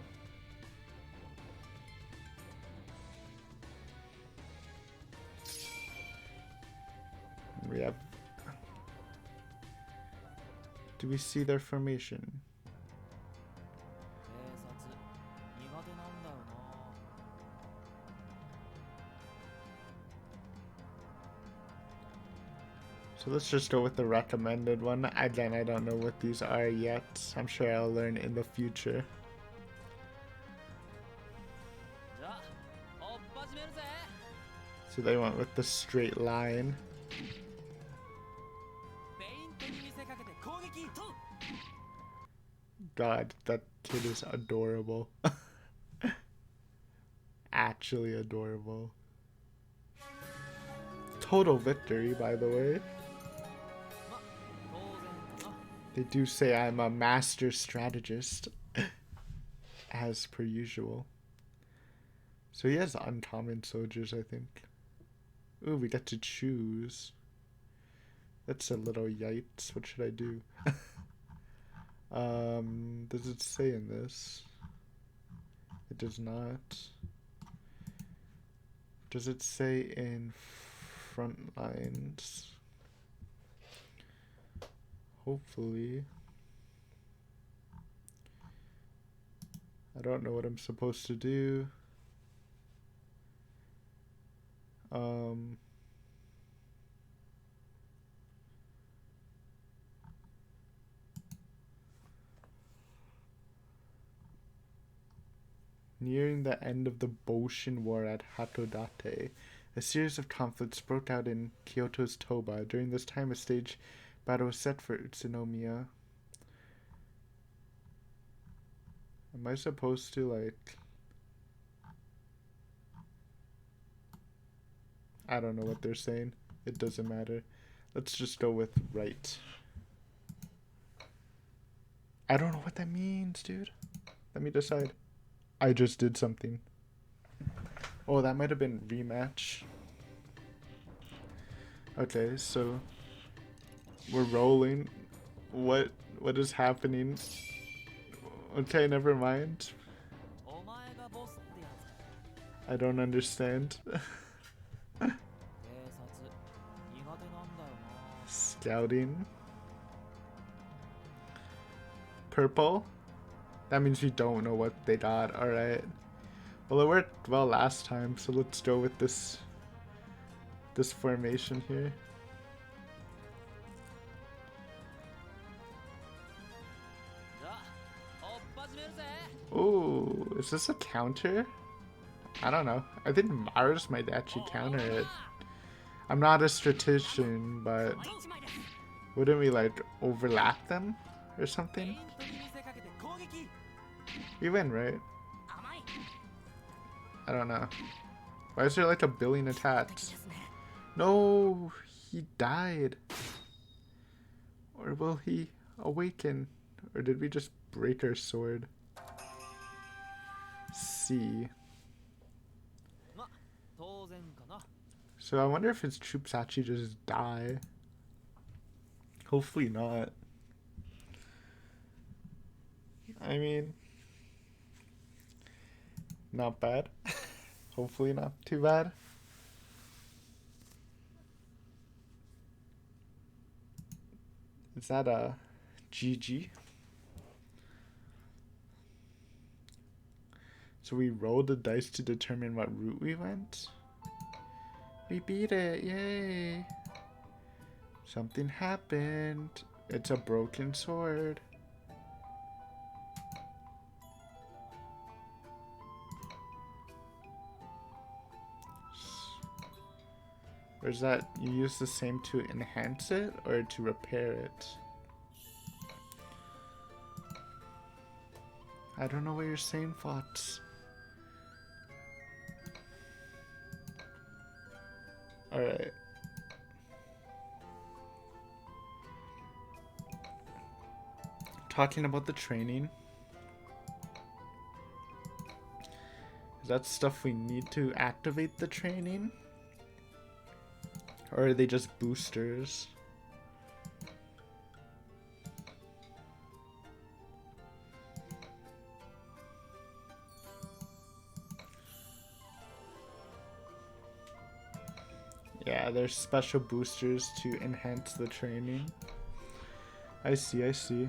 We have... Do we see their formation? So let's just go with the recommended one. Again, I don't know what these are yet. I'm sure I'll learn in the future. So they went with the straight line. God, that kid is adorable. Actually adorable. Total victory, by the way. They do say I'm a master strategist, as per usual. So he has uncommon soldiers, I think. Ooh, we get to choose. That's a little yikes. What should I do? Does it say in this? It does not. Does it say in front lines? Hopefully. I don't know what I'm supposed to do. Nearing the end of the Boshin War at Hatodate, a series of conflicts broke out in Kyoto's Toba. During this time, a stage battle was set for Utsunomiya. Am I supposed to, like... I don't know what they're saying. It doesn't matter. Let's just go with right. I don't know what that means, dude. Let me decide. I just did something. Oh, that might have been rematch. Okay, so we're rolling. What is happening? Okay, never mind. I don't understand. Scouting. Purple? That means we don't know what they got. Alright. Well, it worked well last time, so let's go with this formation here. Ooh, is this a counter? I don't know. I think Mars might actually counter it. I'm not a statistician, but wouldn't we like overlap them or something? We win, right? I don't know. Why is there like a billion attacks? No, he died. Or will he awaken? Or did we just break our sword? C. So I wonder if his troops actually just die. Hopefully not. I mean, not bad. Hopefully not too bad. Is that a GG? So we rolled the dice to determine what route we went. We beat it, yay! Something happened. It's a broken sword. Or is that you use the same to enhance it or to repair it? I don't know what you're saying, Fox. Alright. Talking about the training. Is that stuff we need to activate the training? Or are they just boosters? Yeah, there's special boosters to enhance the training. I see, I see.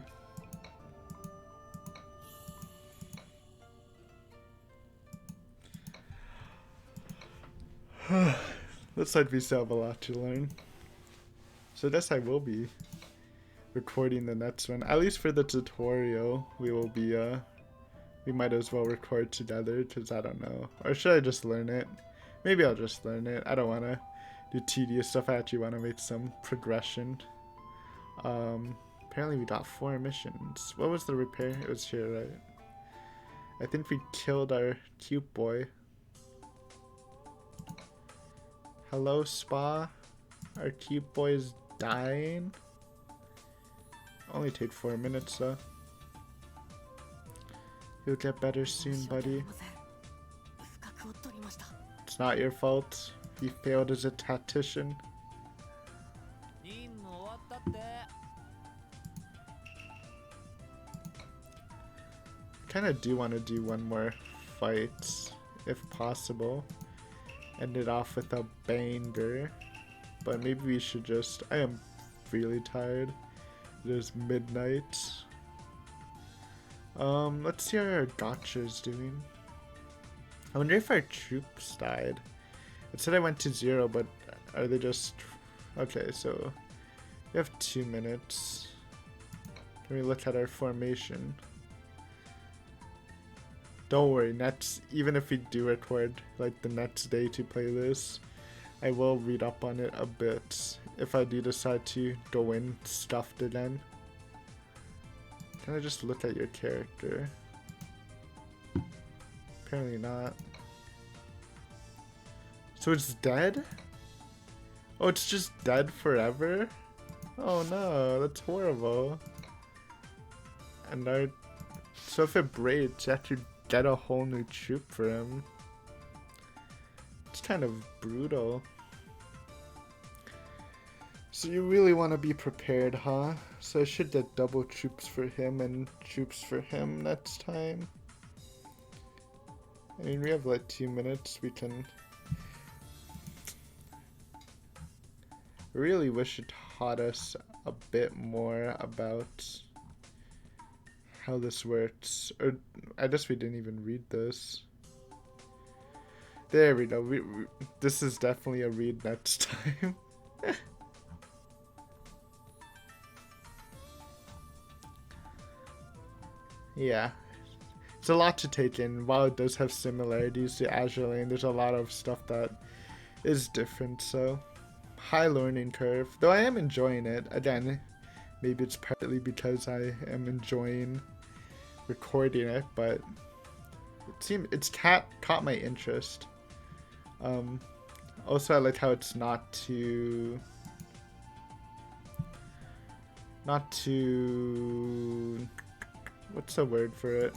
Looks like we still have a lot to learn. So I guess I will be recording the next one. At least for the tutorial, we will be, we might as well record together, because I don't know. Or should I just learn it? Maybe I'll just learn it. I don't want to do tedious stuff. I actually want to make some progression. Apparently we got 4 missions. What was the repair? It was here, right? I think we killed our cute boy. Hello, Spa. Our cute boy is dying. Only take 4 minutes though. You'll get better soon, buddy. It's not your fault. He failed as a tactician. Kinda do want to do one more fight, if possible. End it off with a banger. But maybe we should just... I am really tired. It is midnight. Let's see how our gotcha's doing. I wonder if our troops died. It said I went to 0, but are they just... Okay, so we have 2 minutes. Can we look at our formation? Don't worry, even if we do record like the next day to play this, I will read up on it a bit if I do decide to go in stuffed again. Can I just look at your character? Apparently not. So it's dead? Oh, it's just dead forever? Oh no, that's horrible. And so if it breaks, you have to get a whole new troop for him. It's kind of brutal. So you really want to be prepared, huh? So I should get double troops for him and troops for him next time. I mean, we have like 2 minutes. We can... really wish it taught us a bit more about how this works. Or I guess we didn't even read this. There we go. This is definitely a read next time. Yeah. It's a lot to take in. While it does have similarities to Azure Lane, there's a lot of stuff that is different, so high learning curve. Though I am enjoying it. Again, maybe it's partly because I am enjoying recording it, but it's caught my interest. Also I like how it's not too what's the word for it?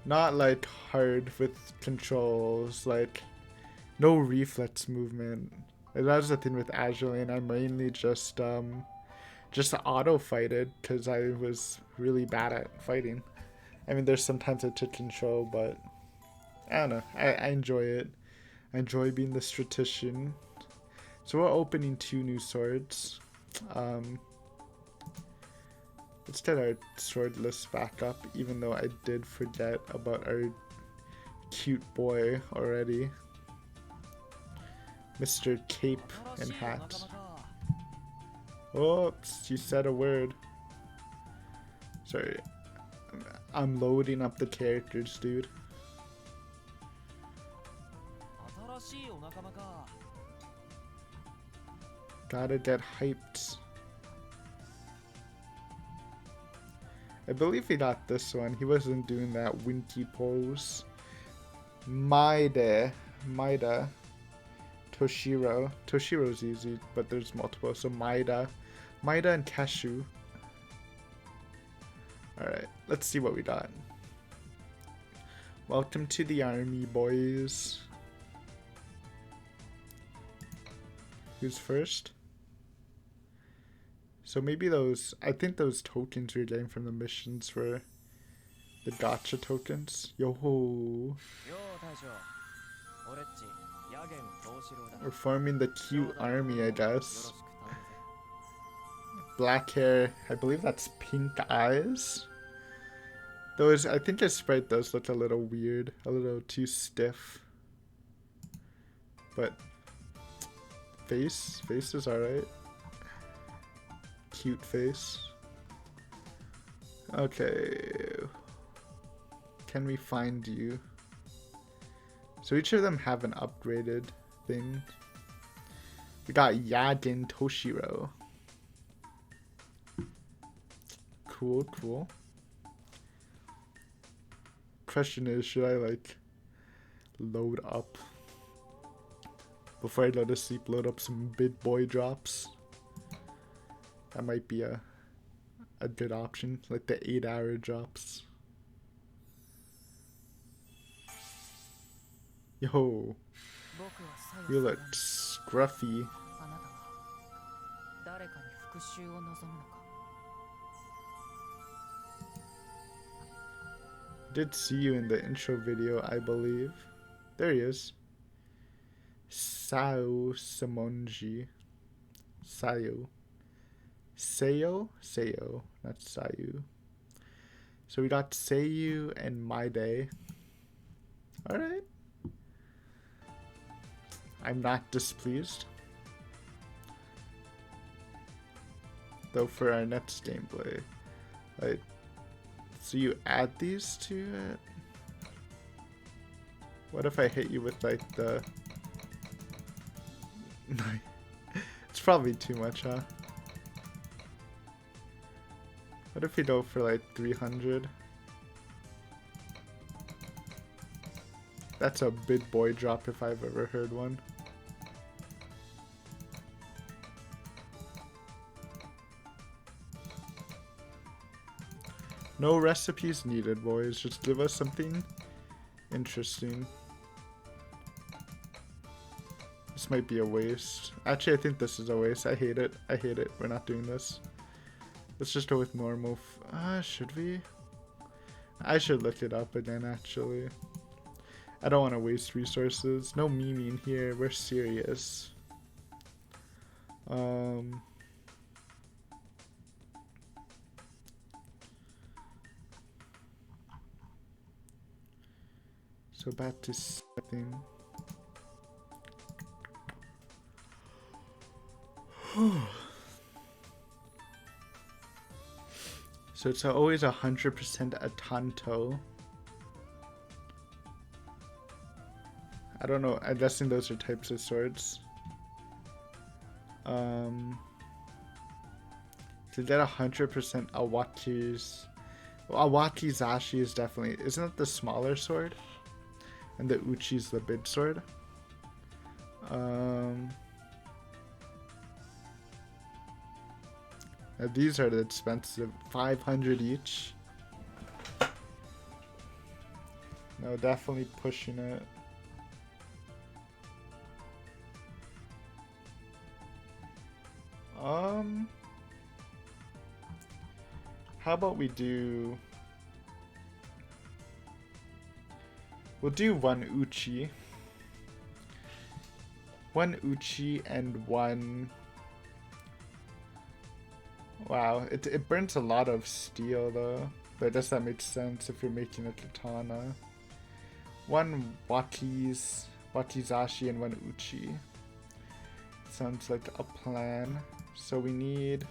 Not like hard with controls, like no reflex movement. And that's the thing with Azure Lane. I mainly just auto fighted because I was really bad at fighting. I mean, there's sometimes I took control, but I don't know. I enjoy it. I enjoy being the strategician. So we're opening 2 new swords. Let's get our sword list back up, even though I did forget about our cute boy already. Mr. Cape and Hat. Oops, you said a word. Sorry. I'm loading up the characters, dude. Gotta get hyped. I believe he got this one. He wasn't doing that winky pose. Maida. Toshiro. Toshiro's easy, but there's multiple. So Maida and Cashew. Alright, let's see what we got. Welcome to the army, boys. Who's first? So maybe I think those tokens we're getting from the missions were the gotcha tokens. Yo-ho! We're forming the cute army, I guess. Black hair, I believe that's pink eyes. I think the sprite does look a little weird, a little too stiff. But face is alright. Cute face. Okay. Can we find you? So each of them have an upgraded thing. We got Yadin Toshiro. Cool. Question is, should I like load up before I go to sleep? Load up some big boy drops. That might be a good option, like the 8-hour drops. Yo, you look scruffy. Did see you in the intro video, I believe. There he is. Sao Simonji. Sayo, not Sayu. So we got Seiyu and My Day. Alright. I'm not displeased. Though for our next gameplay, like, So you add these to it? What if I hit you with like the... It's probably too much, huh? What if we go for like 300? That's a big boy drop if I've ever heard one. No recipes needed, boys. Just give us something interesting. This might be a waste. Actually, I think this is a waste. I hate it. I hate it. We're not doing this. Let's just go with normal. Should we? I should look it up again, actually. I don't want to waste resources. No meaning here. We're serious. So back to setting. So it's always 100% a Tanto. I don't know. I'm guessing those are types of swords. To get 100% Awaki's... Well, Awakizashi is definitely... Isn't it the smaller sword? And the Uchi's the big sword? Now these are the expensive. 500 each. No, definitely pushing it. How about we do... We'll do one Uchi. One Uchi and one... Wow, it burns a lot of steel though. But I guess that makes sense if you're making a katana. One Wakizashi and one Uchi. Sounds like a plan. So we need...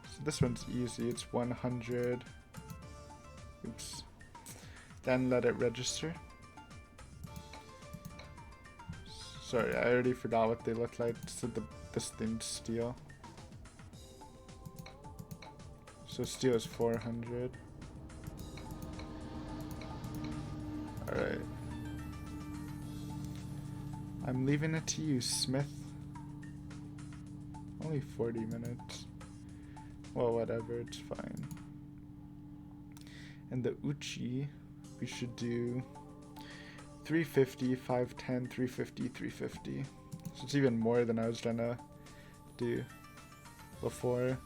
So this one's easy, it's 100. Oops. Then let it register. Sorry, I already forgot what they look like. So this thing's steel. So steel is 400. Alright. I'm leaving it to you, Smith. Only 40 minutes. Well, whatever, it's fine. And the Uchi, we should do 350, 510, 350, 350. So it's even more than I was gonna do before.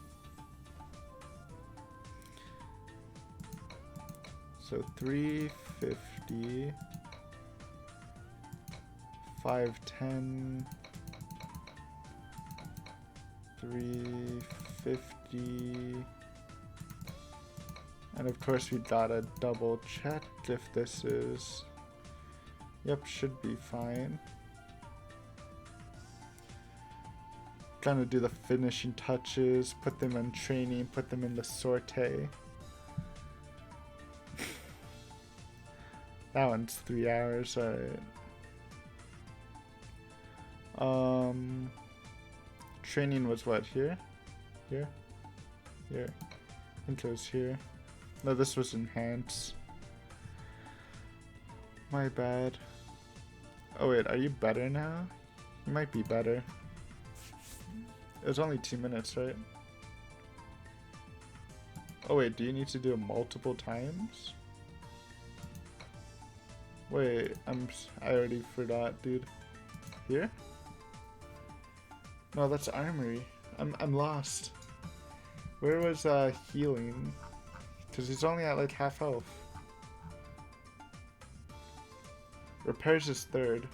So 350, 510, 350, and of course we gotta double check if this is, yep, should be fine. Gonna do the finishing touches, put them in training, put them in the sortie. That one's 3 hours, alright. Training was what, here? Here? Here. I think it was here. No, this was enhanced. My bad. Oh wait, are you better now? You might be better. It was only 2 minutes, right? Oh wait, do you need to do it multiple times? Wait, I already forgot, dude. Here? No, that's armory. I'm lost. Where was healing? Cause he's only at like half health. Repairs is third.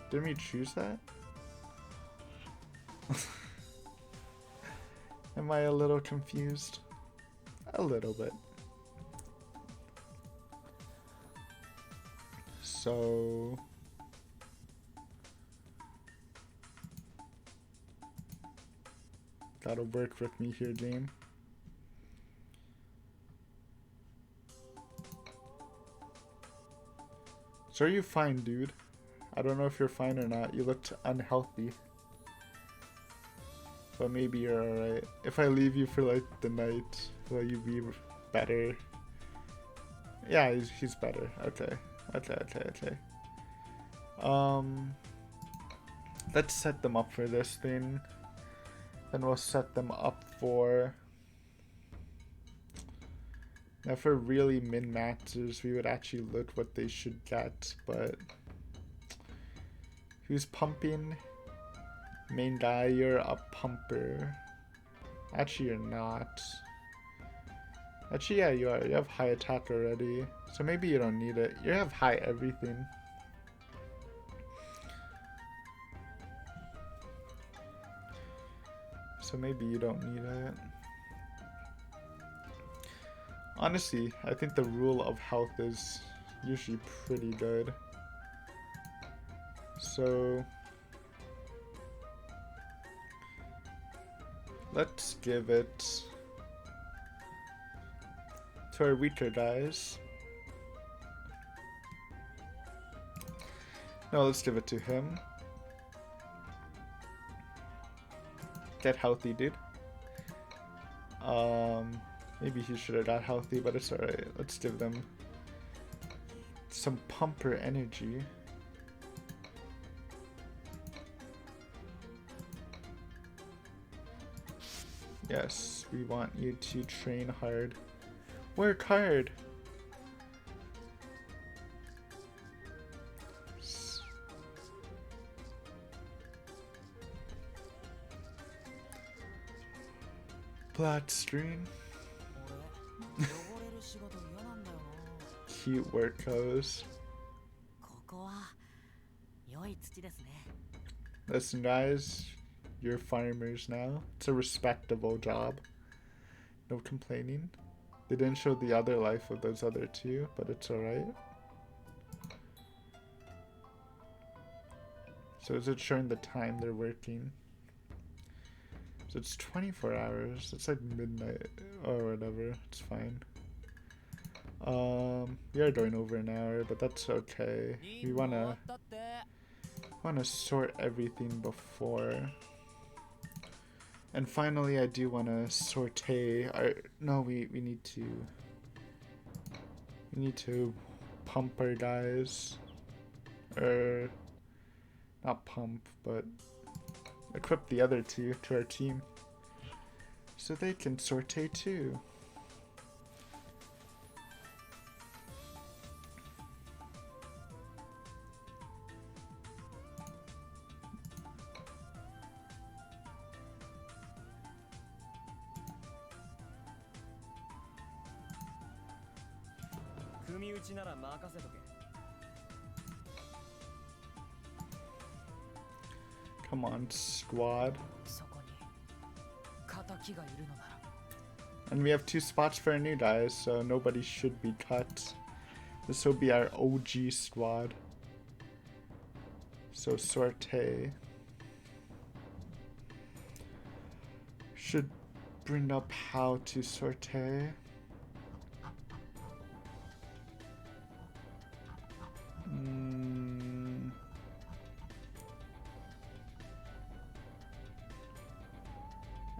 Didn't we choose that? Am I a little confused? A little bit. So gotta work with me here, game. So are you fine, dude? I don't know if you're fine or not. You looked unhealthy. But maybe you're alright. If I leave you for like the night, will you be better? Yeah, he's better. Okay. Okay. Let's set them up for this thing. Then we'll set them up for... Now for really min-maxers, we would actually look what they should get, but... Who's pumping? Main guy, you're a pumper. Actually, you're not. Actually, yeah, you are. You have high attack already. So maybe you don't need it. You have high everything. So maybe you don't need it. Honestly, I think the rule of health is usually pretty good. So... let's give it to our weaker guys. No, let's give it to him. Get healthy, dude. Maybe he should have got healthy, but it's alright. Let's give them some pumper energy. Yes, we want you to train hard. Work hard! Bloodstream. Cute work clothes. Listen guys, you're farmers now. It's a respectable job. No complaining. They didn't show the other life of those other two, but it's alright. So is it showing the time they're working? So it's 24 hours. It's like midnight or whatever. It's fine. We are going over an hour, but that's okay. We wanna sort everything before. And finally, I do wanna saute our. No, we need to pump our guys, or not pump, but equip the other two to our team so they can saute too. Come on, squad. And we have 2 spots for our new guys, so nobody should be cut. This will be our OG squad. So Sorte should bring up how to Sorte.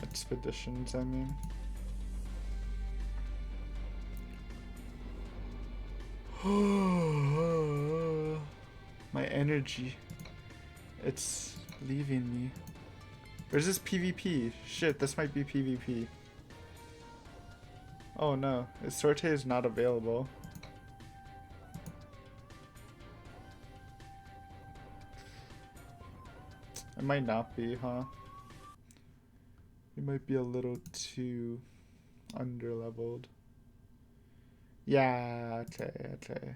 Expeditions, I mean. My energy. It's leaving me. Where's this PvP? Shit, this might be PvP. Oh no, Sorte is not available. It might not be, huh? It might be a little too underleveled. Yeah, okay.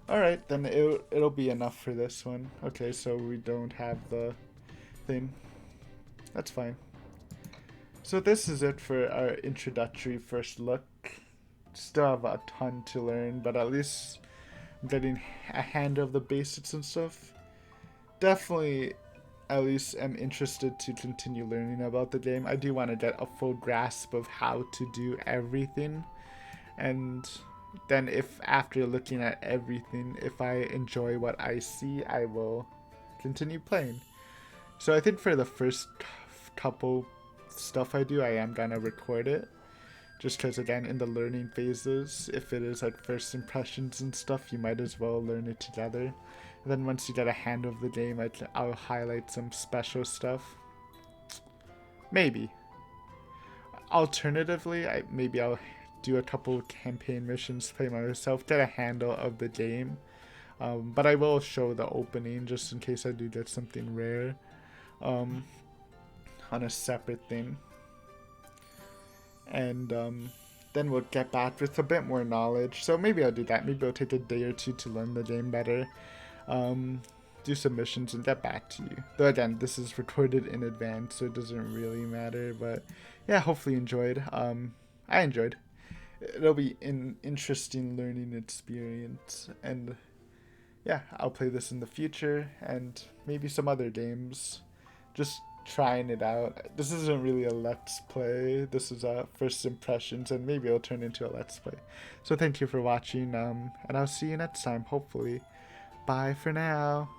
Alright, then it'll be enough for this one. Okay, so we don't have the thing. That's fine. So this is it for our introductory first look. Still have a ton to learn, but at least I'm getting a handle of the basics and stuff. Definitely at least am interested to continue learning about the game. I do want to get a full grasp of how to do everything, and then if after looking at everything, if I enjoy what I see, I will continue playing. So I think for the first couple stuff I do, I am gonna record it. Just because, again, in the learning phases, if it is like first impressions and stuff, you might as well learn it together. And then once you get a handle of the game, I'll highlight some special stuff. Maybe. Alternatively, maybe I'll do a couple campaign missions to play myself, get a handle of the game. But I will show the opening just in case I do get something rare on a separate thing. And then we'll get back with a bit more knowledge. So maybe I'll do that. Maybe I'll take a day or two to learn the game better. Do some missions and get back to you. Though again, this is recorded in advance, so it doesn't really matter. But yeah, hopefully you enjoyed. I enjoyed. It'll be an interesting learning experience. And yeah, I'll play this in the future and maybe some other games. Just trying it out. This isn't really a let's play. This is a first impressions, and maybe it'll turn into a let's play. So thank you for watching, and I'll see you next time, hopefully. Bye for now.